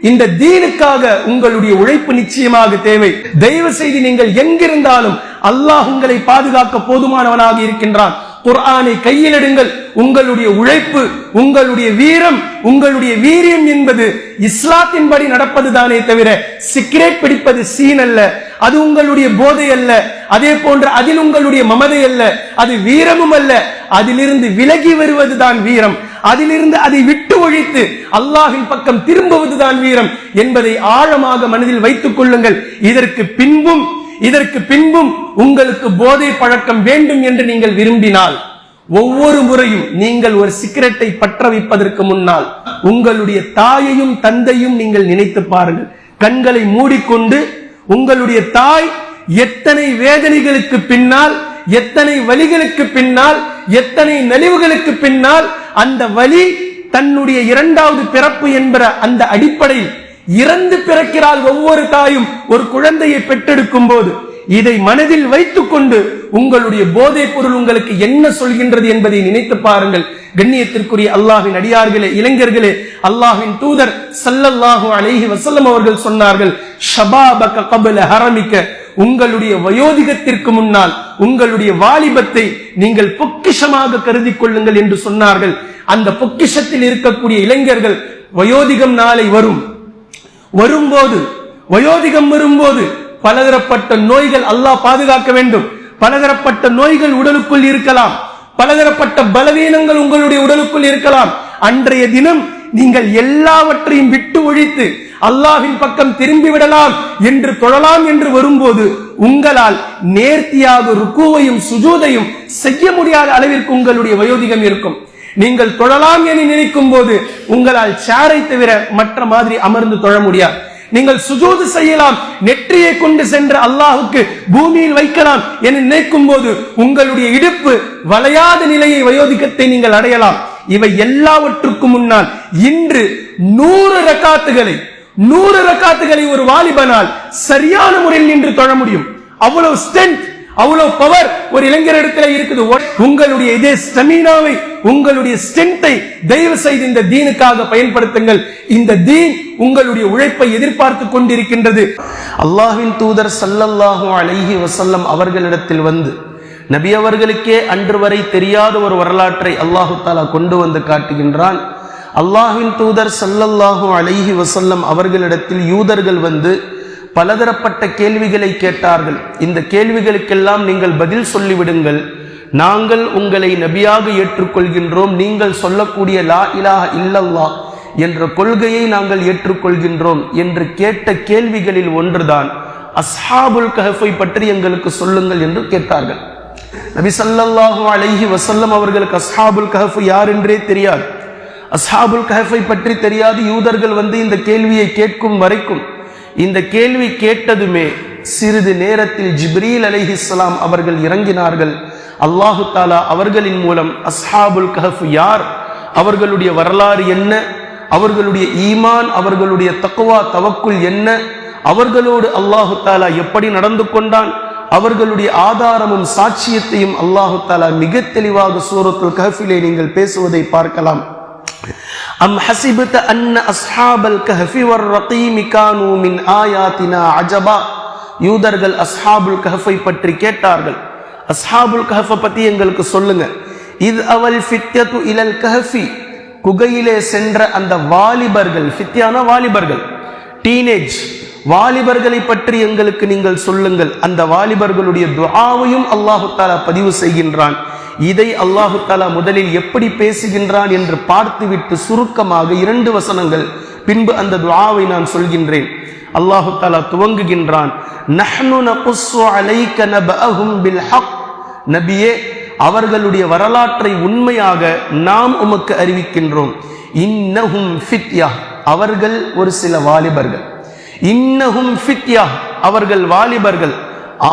இந்த தீனுக்காக உங்களுடைய உழைப்பு நிச்சயமாக தேவை. தயவு செய்து நீங்கள் எங்கிருந்தாலும் அல்லாஹ் உங்களை பாதுகாக்க போதுமானவனாக இருக்கின்றான். குர்ஆனை கையில் எடுங்கள். உங்களுடைய உழைப்பு, உங்களுடைய வீரம், உங்களுடைய வீரியம் என்பது இஸ்லாத்தின்படி நடப்பது தானே தவிர சிகரெட் பிடிப்பது சீன் அல்ல, அது உங்களுடைய போதை அல்ல, அதே போன்று அதில் உங்களுடைய மமதை அல்ல, அது வீரமும் அல்ல. அதிலிருந்து விலகி வருவதுதான் வீரம். அதிலிருந்து அதை விட்டு ஒழித்து அல்லாஹ்வின் பக்கம் திரும்புவதுதான் வீரம் என்பதை ஆழமாக மனதில் வைத்துக் கொள்ளுங்கள். இதற்கு பின்பும் உங்களுக்கு போதை பழக்கம் வேண்டும் என்று நீங்கள் விரும்பினால், ஒவ்வொரு முறையும் நீங்கள் ஒரு சிகரெட்டை பற்ற வைப்பதற்கு முன்னால் உங்களுடைய தாயையும் தந்தையும் நீங்கள் நினைத்து பாருங்கள். கண்களை மூடிக்கொண்டு உங்களுடைய தாய் எத்தனை வேதனைகளுக்கு பின்னால், எத்தனை வலிகளுக்கு பின்னால், எத்தனை நலிவுகளுக்கு பின்னால் அந்த வலி தன்னுடைய இரண்டாவது பிறப்பு என்கிற அந்த அடிப்படையில் இறந்து பிறக்கிறாள். ஒவ்வொரு தாயும் ஒரு குழந்தையை பெற்றெடுக்கும் போது இதை மனதில் வைத்துக் கொண்டு உங்களுடைய போதை பொருள் உங்களுக்கு என்ன சொல்கின்றது என்பதை நினைத்து பாருங்கள். கண்ணியத்திற்குரிய அல்லாஹ்வின் அடியார்களே, இளைஞர்களே, அல்லாஹ்வின் தூதர் ஸல்லல்லாஹு அலைஹி வஸல்லம் அவர்கள் சொன்னார்கள், ஷபாபக கப்ல ஹரமிக, உங்களுடைய வயோதிகத்திற்கு முன்னால் உங்களுடைய வாலிபத்தை நீங்கள் பொக்கிஷமாக கருதி கொள்ளுங்கள் என்று சொன்னார்கள். அந்த பொக்கிஷத்தில் இருக்கக்கூடிய இளைஞர்கள் வயோதிகம் நாளை வரும்போது பலதரப்பட்ட நோய்கள் அல்லாஹ் பாதுகாக்க வேண்டும். பலதரப்பட்ட நோய்கள் உடலுக்குள் இருக்கலாம், பலதரப்பட்ட பலவீனங்கள் உங்களுடைய உடலுக்குள் இருக்கலாம். அன்றைய தினம் நீங்கள் எல்லாவற்றையும் விட்டு ஒழித்து அல்லாஹ்வின் பக்கம் திரும்பி விடலாம் என்று தொழலாம் என்று வரும்போது உங்களால் நேர்த்தியாக ருக்குவையும் சுஜூதையும் செய்ய முடியாத அளவிற்கு உங்களுடைய வயோதிகம் இருக்கும். நீங்கள் தொழலாம் என நினைக்கும் போது உங்களால் சேரை தவிர மற்ற மாதிரி அமர்ந்து தொழ முடியாது. நீங்கள் சுஜூது செய்யலாம், நெற்றியை கொண்டு சென்று அல்லாஹுக்கு பூமியில் வைக்கலாம் என நினைக்கும் போது உங்களுடைய இடுப்பு வளையாத நிலையை வயோதிகத்தை நீங்கள் அடையலாம். இவை எல்லாவற்றுக்கும் முன்னால் இன்று 100 ரக்காத்துகளை ஒரு வாலிபனால் சரியான முறையில் நின்று தொழ முடியும். அவ்வளவு ஸ்ட்ரென்த், அவ்வளவு பவர் ஒரு இளைஞரிடத்தில் இருக்குது. உங்களுடைய இதே ஸ்டெமினாவை, உங்களுடைய ஸ்ட்ரென்த்தை தயவு செய்து இந்த தீனுக்காக பயன்படுத்துங்கள். இந்த தீன் உங்களுடைய உழைப்பை எதிர்பார்த்து கொண்டிருக்கின்றது. அல்லாஹ்வின் தூதர் ஸல்லல்லாஹு அலைஹி வஸல்லம் அவர்களிடத்தில் வந்து நபி அவர்களுக்கே அன்று வரை தெரியாத ஒரு வரலாற்றை அல்லாஹு தஆலா கொண்டு வந்து காட்டுகின்றான். அல்லாஹ்வின் தூதர் ஸல்லல்லாஹு அலைஹி வஸல்லம் அவர்களிடத்தில் யூதர்கள் வந்து பலதரப்பட்ட கேள்விகளை கேட்டார்கள். இந்த கேள்விகளுக்கெல்லாம் நீங்கள் பதில் சொல்லிவிடுங்கள், நாங்கள் உங்களை நபியாக ஏற்றுக்கொள்கின்றோம், நீங்கள் சொல்லக்கூடிய லா இலாஹ இல்லல்லாஹ் என்ற கொள்கையை நாங்கள் ஏற்றுக்கொள்கின்றோம் என்று கேட்ட கேள்விகளில் ஒன்றுதான் அஸ்ஹாபுல் கஹஃபை பற்றி எங்களுக்கு சொல்லுங்கள் என்று கேட்டார்கள். நபி ஸல்லல்லாஹு அலைஹி வஸல்லம் அவர்களுக்கு அஸ்ஹாபுல் கஹஃப் யார் என்றே தெரியாது. அஸ்ஹாபுல் கஹஃபை பற்றி தெரியாது. யூதர்கள் வந்து இந்த கேள்வியை கேட்கும் வரைக்கும், இந்த கேள்வி கேட்டதுமே சிறிது நேரத்தில் ஜிப்ரீல் அலைஹிஸ்ஸலாம் அவர்கள் இறங்கினார்கள். அல்லாஹு தஆலா அவர்களின் மூலம் அஸ்ஹாபுல் கஹஃப் யார், அவர்களுடைய வரலாறு என்ன, அவர்களுடைய ஈமான், அவர்களுடைய தக்வா தவக்குல் என்ன, அவர்களோடு அல்லாஹு தஆலா எப்படி நடந்து கொண்டான், அவர்களுடைய ஆதாரமும் சாட்சியத்தையும் அல்லாஹு தஆலா மிக தெளிவாக சூரத்துல் கஹ்ஃபிலே நீங்கள் பேசுவதை பார்க்கலாம். அம் ஹஸிபத அன்ன அஸ்ஹாபல் கஹ்ஃபி வர்ரகீம் கானூ மின் ஆயாத்தினா அஜபா. யூதர்கள் அஸ்ஹாபுல் கஹ்ஃபை பற்றி கேட்டார்கள். அஸ்ஹாபுல் கஹ்ஃப பத்தி எங்களுக்கு சொல்லுங்க. இத் அவல் ஃபித்யது இலல் கஹ்ஃபி, குகையிலே சென்ற அந்த வாலிபர்கள், ஃபித்யான வாலிபர்கள், டீனேஜ் வாலிபர்களை பற்றி எங்களுக்கு நீங்கள் சொல்லுங்கள். அந்த வாலிபர்களுடைய துஆவையும் அல்லாஹு தஆலா பதிவு செய்கின்றான். இதை அல்லாஹு தஆலா முதலில் எப்படி பேசுகின்றான் என்று பார்த்துவிட்டு சுருக்கமாக 2 வசனங்கள் பின்பு அந்த துஆவை நான் சொல்கின்றேன். அல்லாஹு தஆலா துவங்குகின்றான், நஹ்னு நகுஸ்ஸு அலைக நபஅஹும் பில் ஹக். நபியே, அவர்களுடைய வரலாற்றை உண்மையாக நாம் உமக்கு அறிவிக்கின்றோம். இன்னஹும் ஃபித்யா, அவர்கள் ஒரு சில வாலிபர்கள். இன்னஹும் ஃபித்யா, அவர்கள் வாலிபர்கள்.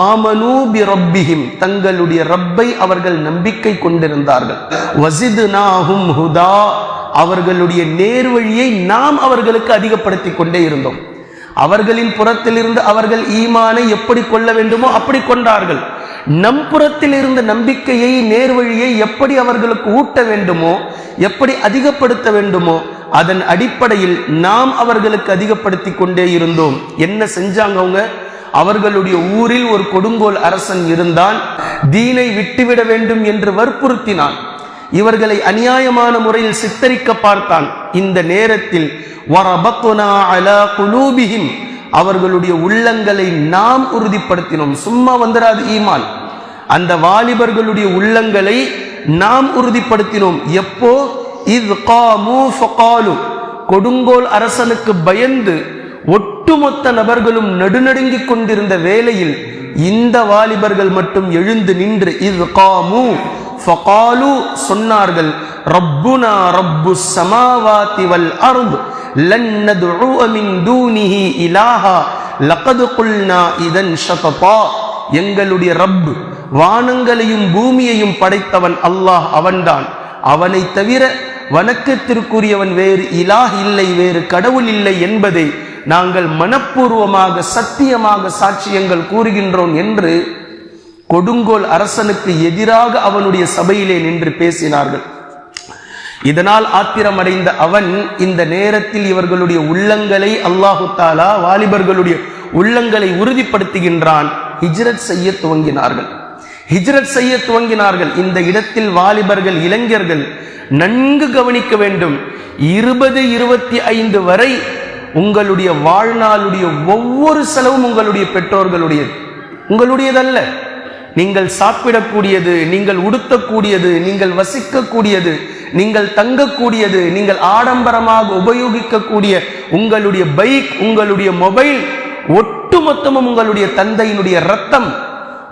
ஆமனூ பி ரப்பிஹிம், தங்களுடைய ரப்பை அவர்கள் நம்பிக்கை கொண்டிருந்தார்கள். வஸித்னாஹும் ஹுதா, அவர்களுடைய நேர்வழியை நாம் அவர்களுக்கு அதிகப்படுத்தி கொண்டே இருந்தோம். அவர்களின் புறத்திலிருந்து அவர்கள் ஈமானை எப்படி கொள்ள வேண்டுமோ அப்படி கொண்டார்கள். நம் புறத்தில் இருந்த நம்பிக்கையை, நேர்வழியை எப்படி அவர்களுக்கு ஊட்ட வேண்டுமோ, எப்படி அதிகப்படுத்த வேண்டுமோ அதன் அடிப்படையில் நாம் அவர்களுக்கு அதிகப்படுத்தி கொண்டே இருந்தோம். என்ன செஞ்சாங்க அவங்க? அவர்களுடைய ஊரில் ஒரு கொடுங்கோல் அரசன் இருந்தான். தீனை விட்டுவிட வேண்டும் என்று வற்புறுத்தினான். இவர்களை அநியாயமான முறையில் சித்தரிக்க பார்த்தான். இந்த நேரத்தில் வரபத்னா அலா குலூபிஹிம், அவர்களுடைய உள்ளங்களை நாம் உறுதிப்படுத்தினோம். சும்மா வந்துராது ஈமான். அந்த வாலிபர்களுடைய உள்ளங்களை நாம் உறுதிப்படுத்தினோம். எப்போ? இத் காமு ஃபகாலு, கொடுங்கோல் அரசனுக்கு பயந்து ஒட்டுமொத்த நபர்களும் நடுநடுங்கிக் கொண்டிருந்த வேளையில் இந்த வாலிபர்கள் மட்டும் எழுந்து நின்று இத் காமு ஃபகாலு சொன்னார்கள், ரப்புனா ரப்புஸ் ஸமாவாதி வல் அர்த் லன் நத்உ மின் தூனிஹி இலாஹா லகத் குல்னா இதன் ஷததா. எங்களுடைய ரப், வானங்களையும் பூமியையும் படைத்தவன் அல்லாஹ் அவன்தான். அவனை தவிர வணக்கத்திற்குரியவன் வேறு இலாஹ் இல்லை, வேறு கடவுள் இல்லை என்பதை நாங்கள் மனப்பூர்வமாக சத்தியமாக சாட்சியங்கள் கூறுகின்றோம் என்று கொடுங்கோல் அரசனுக்கு எதிராக அவனுடைய சபையிலே நின்று பேசினார்கள். இதனால் ஆத்திரமடைந்த அவன் இந்த நேரத்தில் இவர்களுடைய உள்ளங்களை அல்லாஹு தஆலா வாலிபர்களுடைய உள்ளங்களை உறுதிப்படுத்துகின்றான். ஹிஜ்ரத் செய்ய துவங்கினார்கள். இந்த இடத்தில் வாலிபர்கள், இளைஞர்கள் நன்கு கவனிக்க வேண்டும். 20-25 வரை உங்களுடைய வாழ்நாளுடைய ஒவ்வொரு செலவும் உங்களுடைய பெற்றோர்களுடையது, உங்களுடையதல்ல. நீங்கள் சாப்பிடக்கூடியது, நீங்கள் உடுத்தக்கூடியது, நீங்கள் வசிக்கக்கூடியது, நீங்கள் தங்கக்கூடியது, நீங்கள் ஆடம்பரமாக உபயோகிக்கக்கூடிய உங்களுடைய பைக், உங்களுடைய மொபைல், ஒட்டுமொத்தமும் உங்களுடைய தந்தையினுடைய ரத்தம்,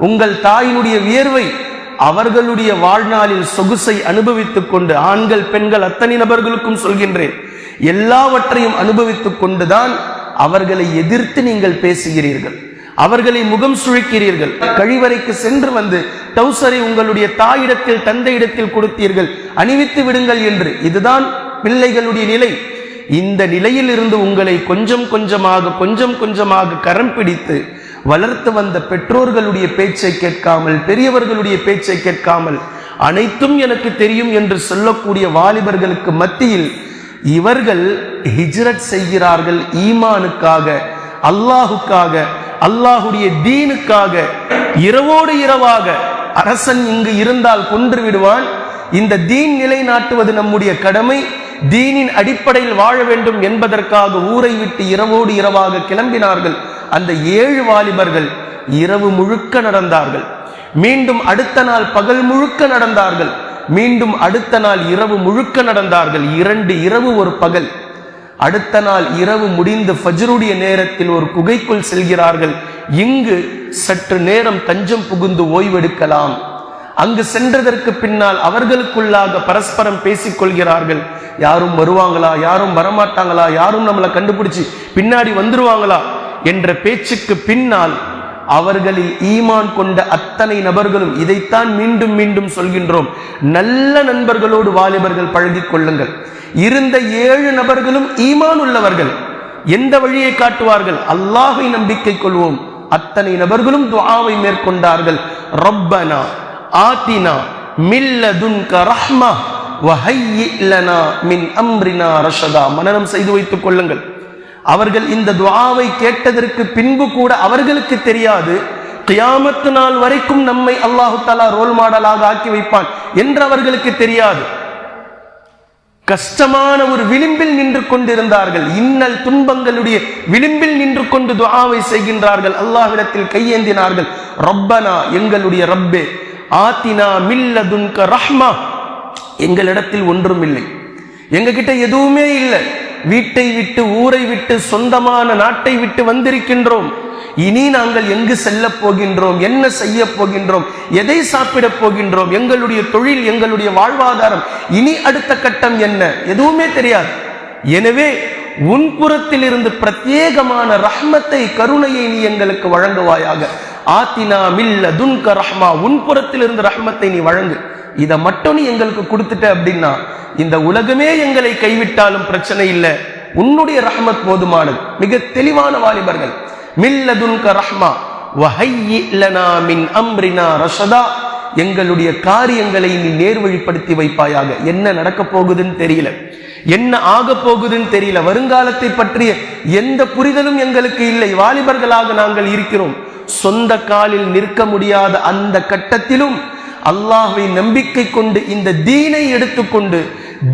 உங்கள் தாயினுடைய வியர்வை, அவர்களுடைய வாழ்நாளில் சொகுசை அனுபவித்துக் கொண்டு, ஆண்கள் பெண்கள் அத்தனை நபர்களுக்கும் சொல்கின்றேன், எல்லாவற்றையும் அனுபவித்துக் கொண்டுதான் அவர்களை எதிர்த்து நீங்கள் பேசுகிறீர்கள், அவர்களை முகம் சுழிக்கிறீர்கள். கழிவறைக்கு சென்று வந்து டவுசரை உங்களுடைய தாயிடத்தில் தந்தையிடத்தில் கொடுத்தீர்கள், அணிவித்து விடுங்கள் என்று. இதுதான் பிள்ளைகளுடைய நிலை. இந்த நிலையில் இருந்து உங்களை கொஞ்சம் கொஞ்சமாக கரம் பிடித்து வளர்த்து வந்த பெற்றோர்களுடைய பேச்சை கேட்காமல், பெரியவர்களுடைய பேச்சை கேட்காமல், அனைத்தும் எனக்கு தெரியும் என்று சொல்லக்கூடிய வாலிபர்களுக்கு மத்தியில் இவர்கள் ஹிஜ்ரத் செய்கிறார்கள். ஈமானுக்காக, அல்லாஹுக்காக, அல்லாஹுடைய தீனுக்காக. இரவோடு இரவாக அரசன் இங்கு இருந்தால் கொன்று விடுவான், இந்த தீன் நிலைநாட்டுவது நம்முடைய கடமை, தீனின் அடிப்படையில் வாழ வேண்டும் என்பதற்காக ஊரை விட்டு இரவோடு இரவாக கிளம்பினார்கள். அந்த 7 வாலிபர்கள் இரவு முழுக்க நடந்தார்கள். மீண்டும் அடுத்த நாள் பகல் முழுக்க நடந்தார்கள். மீண்டும் அடுத்த நாள் இரவு முழுக்க நடந்தார்கள். 2 இரவு ஒரு பகல். அடுத்த நாள் இரவு முடிந்து ஃபஜ்ருடைய நேரத்தில் ஒரு குகைக்குள் செல்கிறார்கள். இங்கு சற்று நேரம் தஞ்சம் புகுந்து ஓய்வெடுக்கலாம். அங்கு சென்றதற்கு பின்னால் அவர்களுக்குள்ளாக பரஸ்பரம் பேசிக் கொள்கிறார்கள். யாரும் வருவாங்களா, யாரும் வரமாட்டாங்களா, யாரும் நம்மளை கண்டுபிடிச்சு பின்னாடி வந்துருவாங்களா என்ற பேச்சுக்கு பின்னால் அவர்களில் ஈமான் கொண்ட அத்தனை நபர்களும், இதைத்தான் மீண்டும் மீண்டும் சொல்கின்றோம், நல்ல நண்பர்களோடு வாலிபர்கள் பழகிக் கொள்ளுங்கள். இருந்த 7 நபர்களும் ஈமான் உள்ளவர்கள். எந்த வழியை காட்டுவார்கள்? அல்லாஹ்வை நம்பிக்கை கொள்வோம். அத்தனை நபர்களும் துஆவை மேற்கொண்டார்கள். ரப்பனா ஆத்தினா மில்லதுன்க ரஹ்மா வஹய்யி லனா மின் அம்ரினா ரஷதா. மனனம் செய்து வைத்துக் கொள்ளுங்கள். அவர்கள் இந்த துஆவை கேட்டதற்கு பின்பு கூட அவர்களுக்கு தெரியாது, கியாமத்து நாள் வரைக்கும் நம்மை அல்லாஹு தஆலா ரோல் மாடலாக ஆக்கி வைப்பான் என்று அவர்களுக்கு தெரியாது. கஷ்டமான ஒரு விளிம்பில் நின்று கொண்டிருந்தார்கள். இன்னல் துன்பங்களுடைய விளிம்பில் நின்று கொண்டு துஆவை செய்கின்றார்கள். அல்லாஹ்விடத்தில் கையேந்தினார்கள். ரப்பனா, எங்களுடைய ரப்பே, ஆத்தினா மில்லதுன்க ரஹ்மா, எங்களிடத்தில் ஒன்றும் இல்லை, எங்க கிட்ட எதுவுமே இல்லை, வீட்டை விட்டு ஊரை விட்டு சொந்தமான நாட்டை விட்டு வந்திருக்கின்றோம். இனி நாங்கள் எங்கு செல்ல போகின்றோம், என்ன செய்ய போகின்றோம், எதை சாப்பிட போகின்றோம், எங்களுடைய தொழில், எங்களுடைய வாழ்வாதாரம், இனி அடுத்த கட்டம் என்ன, எதுவுமே தெரியாது. எனவே உன் புறத்தில் இருந்து பிரத்யேகமான ரஹ்மத்தை, கருணையை நீ எங்களுக்கு வழங்குவாயாக. ஆத்தினா மில்லதுன்க ரஹ்மா, உன் புறத்தில் இருந்து ரஹ்மத்தை நீ வழங்கு. இதை மட்டும் நீ எங்களுக்கு கொடுத்துட்ட அப்படின்னா இந்த உலகமே எங்களை கைவிட்டாலும் பிரச்சனை இல்லை, உன்னுடைய ரஹ்மத் போதுமானது. மிக தெளிவான வாலிபர்கள். மில்லதுன்க ரஹ்மா வஹய்யி லனா மின் அம்ரினா ரஷதா, எங்களுடைய காரியங்களை நீ நேர்வழிப்படுத்தி வைப்பாயாக. என்ன நடக்க போகுதுன்னு தெரியல, என்ன ஆக போகுதுன்னு தெரியல, வருங்காலத்தை பற்றிய எந்த புரிதலும் எங்களுக்கு இல்லை. வாலிபர்களாக நாங்கள் இருக்கிறோம். சொந்த காலில் நிற்க முடியாத அந்த கட்டத்திலும் அல்லாஹ்வை நம்பிக்கை கொண்டு இந்த தீனை எடுத்துக்கொண்டு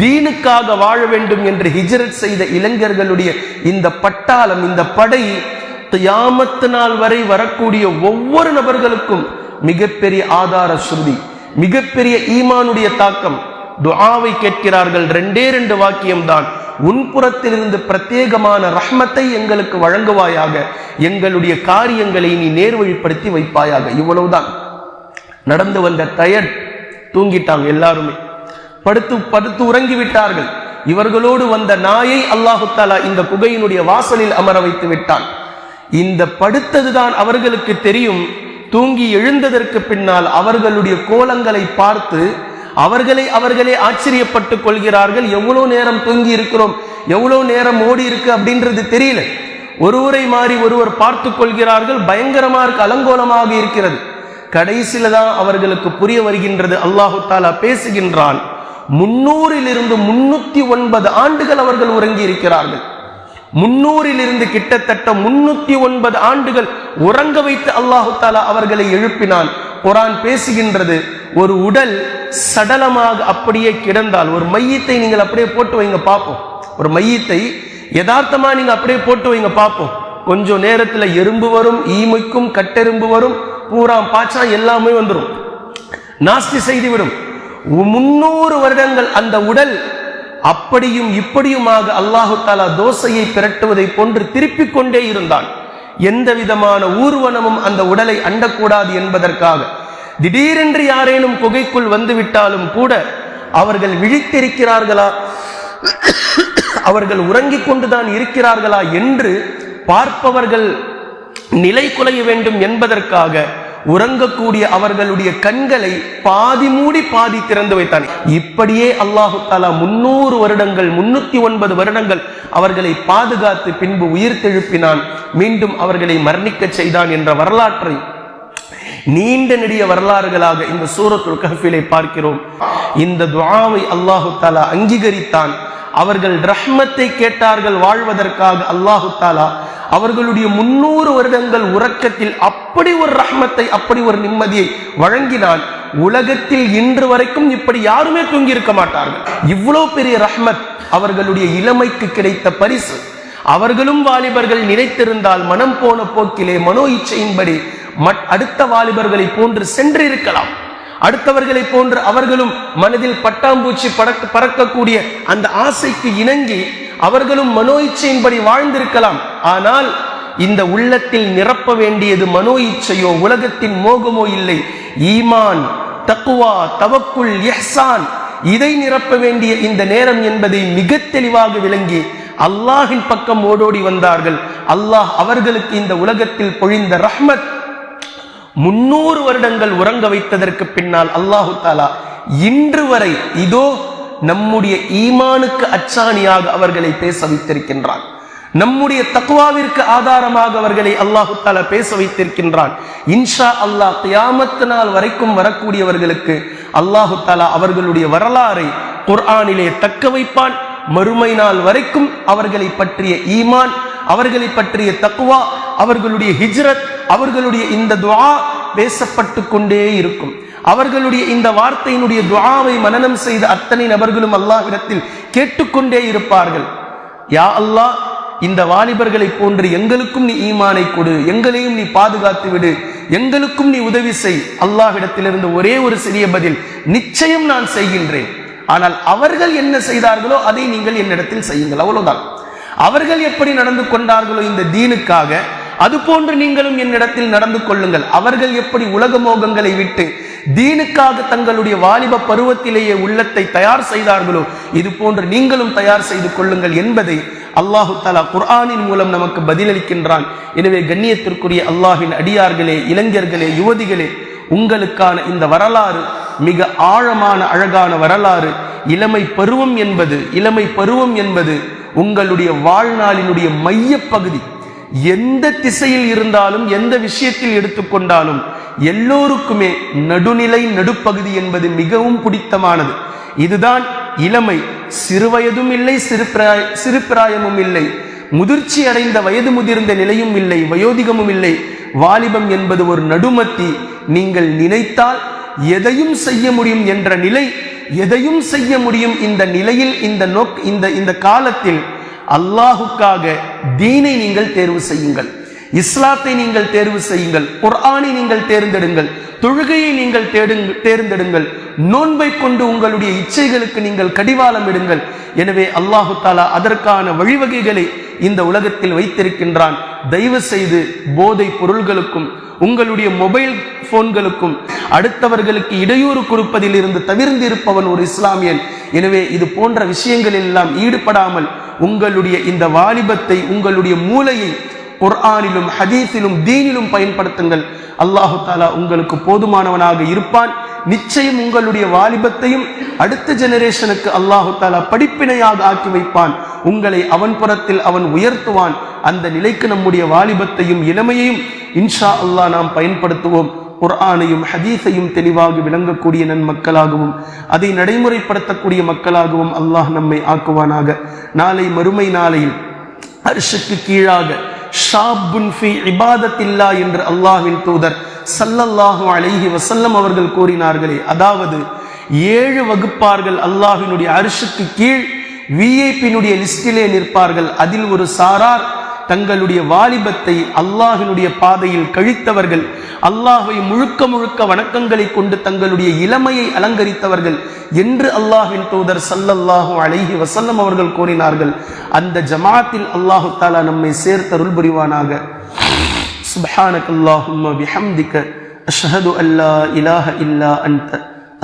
தீனுக்காக வாழ வேண்டும் என்று ஹிஜ்ரத் செய்த இளைஞர்களுடைய இந்த பட்டாளம், இந்த படை, கியாமத் நாள் வரை வரக்கூடிய ஒவ்வொரு நபர்களுக்கும் மிகப்பெரிய ஆதார ஸ்ருதி, மிகப்பெரிய ஈமானுடைய தாக்கம். துஆவை கேட்கிறார்கள். 2 வாக்கியம்தான். உன் புறத்திலிருந்து பிரத்யேகமான ரஹ்மத்தை எங்களுக்கு வழங்குவாயாக, எங்களுடைய காரியங்களை நீ நேர்வழிப்படுத்தி வைப்பாயாக. இவ்வளவுதான். நடந்து வந்த டயர்ட், தூங்கிட்டாங்க எல்லாருமே, படுத்து உறங்கி விட்டார்கள். இவர்களோடு வந்த நாயை அல்லாஹு தஆலா இந்த குகையினுடைய வாசலில் அமர வைத்து விட்டான். இந்த படுத்ததுதான் அவர்களுக்கு தெரியும். தூங்கி எழுந்ததற்கு பின்னால் அவர்களுடைய கோலங்களை பார்த்து அவர்களே ஆச்சரியப்பட்டுக் கொள்கிறார்கள். எவ்வளவு நேரம் தூங்கி இருக்கிறோம், எவ்வளவு நேரம் ஓடி இருக்கு அப்படின்றது தெரியல. ஒருவரை மாறி ஒருவர் பார்த்து கொள்கிறார்கள். பயங்கரமா இருக்கு, அலங்கோலமாக இருக்கிறது. கடைசியில தான் அவர்களுக்கு புரிய வருகின்றது. அல்லாஹு தஆலா பேசுகின்றான், 300 309 ஆண்டுகள் அவர்கள் உறங்கி இருக்கிறார்கள். 300 கிட்டத்தட்ட 309 ஆண்டுகள் உறங்க வைத்து அல்லாஹு தஆலா அவர்களை எழுப்பினான். குர்ஆன் பேசுகின்றது, ஒரு உடல் சடலமாக அப்படியே கிடந்தால், ஒரு மையத்தை நீங்கள் அப்படியே போட்டு வைங்க பார்ப்போம், ஒரு மையத்தை யதார்த்தமா நீங்க அப்படியே போட்டு வைங்க பார்ப்போம், கொஞ்சம் நேரத்துல எறும்பு வரும், ஈமைக்கும் கட்டெரும்பு வரும், பூராம் பாச்சா எல்லாமே வந்துடும், நாஸ்தி செய்துவிடும். 300 வருடங்கள் அந்த உடல் அப்படியும் இப்படியுமாக அல்லாஹு தஆலா தோசையை பிரட்டுவதை போன்று திருப்பிக் கொண்டே இருந்தான். எந்த விதமான ஊர்வனமும் அந்த உடலை அண்டக்கூடாது என்பதற்காக. திடீரென்று யாரேனும் குகைக்குள் வந்துவிட்டாலும் கூட அவர்கள் விழித்திருக்கிறார்களா, அவர்கள் உறங்கிக் கொண்டுதான் இருக்கிறார்களா என்று பார்ப்பவர்கள் நிலை குலைய வேண்டும் என்பதற்காக உறங்கக்கூடிய அவர்களுடைய கண்களை பாதி மூடி பாதி திறந்து வைத்தான். இப்படியே அல்லாஹு தஆலா 300 வருடங்கள் 309 வருடங்கள் அவர்களை பாதுகாத்து பின்பு உயிர் தெழுப்பினான். மீண்டும் அவர்களை மரணிக்க செய்தான் என்ற வரலாற்றை நீண்ட நெடிய வரலாறுகளாக இந்த சூரத்துல் கஹ்ஃபிலே பார்க்கிறோம். இந்த துஆவை அல்லாஹு தஆலா அங்கீகரித்தான். அவர்கள் ரஹ்மத்தை கேட்டார்கள் வாழ்வதற்காக. அல்லாஹு தஆலா அவர்களுடைய 300 வருடங்கள் உறக்கத்தில் அப்படி ஒரு ரஹ்மத்தை, அப்படி ஒரு நிம்மதியை வழங்கினான். உலகத்தில் இன்று வரைக்கும் இப்படி யாருமே தூங்கி இருக்க மாட்டார்கள். இவ்வளவு பெரிய ரஹ்மத் அவர்களுடைய இளமைக்கு கிடைத்த பரிசு. அவர்களும் வாலிபர்கள் நினைத்திருந்தால் மனம் போன போக்கிலே மனோ இச்சையின்படி அடுத்த வாலிபர்களை போன்று சென்றிருக்கலாம். அடுத்தவர்களை போன்று அவர்களும் மனதில் பட்டாம்பூச்சி பறக்கக்கூடிய அந்த ஆசைக்கு இணங்கி அவர்களும் மனோ இச்சையின்படி வாழ்ந்திருக்கலாம். ஆனால் இந்த உள்ளத்தில் நிரப்ப வேண்டியது மனோ இச்சையோ உலகத்தின் மோகமோ இல்லை. ஈமான், தக்வா, தவக்குல், இஹ்சான், இதை நிரப்ப வேண்டிய இந்த நேரம் என்பதை மிக தெளிவாக விளங்கி அல்லாஹின் பக்கம் ஓடோடி வந்தார்கள். அல்லாஹ் அவர்களுக்கு இந்த உலகத்தில் பொழிந்த ரஹ்மத் 300 வருடங்கள் உறங்க வைத்ததற்கு பின்னால் அல்லாஹு தஆலா இன்று வரை இதோ நம்முடைய ஈமானுக்கு அச்சாணியாக அவர்களை பேச வைத்திருக்கின்றான். நம்முடைய தக்வாவிற்கு ஆதாரமாக அவர்களை அல்லாஹு தஆலா பேச வைத்திருக்கின்றான். இன்ஷா அல்லாஹ் கியாமத் நாள் வரைக்கும் வரக்கூடியவர்களுக்கு அல்லாஹு தஆலா அவர்களுடைய வரலாறை குர்ஆனிலே தக்க வைப்பான். மறுமை நாள் வரைக்கும் அவர்களை பற்றிய ஈமான், அவர்களை பற்றிய தக்வா, அவர்களுடைய ஹிஜ்ரத், அவர்களுடைய இந்த துஆ பேசப்பட்டு கொண்டே இருக்கும். அவர்களுடைய இந்த வார்த்தையினுடைய துஆவை மனனம் செய்த அத்தனை நபர்களும் அல்லாஹ்விடத்தில் கேட்டுக்கொண்டே இருப்பார்கள். யா அல்லாஹ், இந்த வாலிபர்களை போன்று எங்களுக்கும் நீ ஈமானை கொடு, எங்களையும் நீ பாதுகாத்து விடு, எங்களுக்கும் நீ உதவி செய். அல்லாஹ்விடத்திலிருந்து ஒரே ஒரு சிறிய பதில், நிச்சயம் நான் செய்கின்றேன். ஆனால் அவர்கள் என்ன செய்தார்களோ அதை நீங்கள் என்னிடத்தில் செய்யுங்கள், அவ்வளவுதான். அவர்கள் எப்படி நடந்து கொண்டார்களோ இந்த தீனுக்காக, அது போன்று நீங்களும் என்னிடத்தில் நடந்து கொள்ளுங்கள். அவர்கள் எப்படி உலக மோகங்களை விட்டு தீனுக்காக தங்களுடைய வாலிப பருவத்திலேயே உள்ளத்தை தயார் செய்தார்களோ இது போன்று நீங்களும் தயார் செய்து கொள்ளுங்கள் என்பதை அல்லாஹு தஆலா குர்ஆனின் மூலம் நமக்கு பதிலளிக்கின்றான். எனவே கண்ணியத்திற்குரிய அல்லாஹ்வின் அடியார்களே, இளைஞர்களே, யுவதிகளே, உங்களுக்கான இந்த வரலாறு மிக ஆழமான அழகான வரலாறு. இளமை பருவம் என்பது உங்களுடைய வாழ்நாளினுடைய மைய பகுதி. எந்த திசையில் இருந்தாலும், எந்த விஷயத்தில் எடுத்துக்கொண்டாலும் எல்லோருக்குமே நடுநிலை, நடுப்பகுதி என்பது மிகவும் பிடித்தமானது. இதுதான் இளமை. சிறுவயதும் இல்லை, சிறுபிராயமும் இல்லை, முதிர்ச்சி அடைந்த வயது முதிர்ந்த நிலையும் இல்லை, வயோதிகமும் இல்லை. வாலிபம் என்பது ஒரு நடுமத்தி. நீங்கள் நினைத்தால் எதையும் செய்ய முடியும் என்ற நிலை, எதையும் செய்ய முடியும். இந்த நிலையில், இந்த காலத்தில் அல்லாஹுக்காக தீனை நீங்கள் தேர்வு செய்யுங்கள், இஸ்லாத்தை நீங்கள் தேர்வு செய்யுங்கள், குர்ஆனை நீங்கள் தேர்ந்தெடுங்கள், தொழுகையை நீங்கள் தேர்ந்தெடுங்கள், நோன்பை கொண்டு உங்களுடைய இச்சைகளுக்கு நீங்கள் கடிவாளம் இடுங்கள். எனவே அல்லாஹு தஆலா அதற்கான வழிவகைகளை இந்த உலகத்தில் வைத்திருக்கின்றான். தயவு செய்து போதை பொருள்களுக்கும் உங்களுடைய மொபைல் போன்களுக்கும் அடுத்தவர்களுக்கு இடையூறு கொடுப்பதில் இருந்து தவிர்ந்து இருப்பவன் ஒரு இஸ்லாமியன். எனவே இது போன்ற விஷயங்களில் எல்லாம் ஈடுபடாமல் உங்களுடைய இந்த வாலிபத்தை, உங்களுடைய மூளையை குர்ஆனிலும் ஹதீஸிலும் தீனிலும் பயன்படுத்துங்கள். அல்லாஹு தஆலா உங்களுக்கு போதுமானவனாக இருப்பான். நிச்சயம் உங்களுடைய வாலிபத்தையும் அடுத்த ஜெனரேஷனுக்கு அல்லாஹு தஆலா படிப்பினையாக ஆக்கி வைப்பான். உங்களை அவன் புறத்தில் அவன் உயர்த்துவான். அந்த நிலைக்கு நம்முடைய வாலிபத்தையும் இளமையையும் இன்ஷா அல்லாஹ் நாம் பயன்படுத்துவோம். குர்ஆனையும் ஹதீஸையும் தெளிவாக விளங்கக்கூடிய நன்மக்களாகவும் அதை நடைமுறைப்படுத்தக்கூடிய மக்களாகவும் அல்லாஹ் நம்மை ஆக்குவானாக. நாளை மறுமை நாளையில் அர்ஷுக்கு கீழாக ஷாபுன் ஃபீ இபாதத்தில்லா என்று அல்லாஹ்வின் தூதர் ஸல்லல்லாஹு அலைஹி வஸல்லம் அவர்கள் கூறினார்களே, அதாவது 7 வகுப்பார்கள் அல்லாஹ்வினுடைய அர்ஷுக்கு கீழ் விஐபியினுடைய லிஸ்டிலே நிற்பார்கள். அதில் ஒரு சாரார் தங்களுடைய வாலிபத்தை அல்லாஹ்வினுடைய பாதையில் கழித்தவர்கள், அல்லாஹ்வை முழுக்க முழுக்க வணக்கங்களை கொண்டு தங்களுடைய இளமையை அலங்கரித்தவர்கள் என்று அல்லாஹ்வின் தூதர் ஸல்லல்லாஹு அலைஹி வஸல்லம் அவர்கள் கூறினார்கள். அந்த ஜமாத்தில் அல்லாஹு தஆலா நம்மை சேர்த்தருள் புரிவானாக. சுப்ஹானக்கல்லாஹும்ம பிஹம்திக அஷ்ஹது அல்லா இலாஹ இல்லா அன்த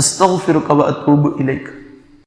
அஸ்தக்ஃபிருக வ அத்தூபு இலைக்.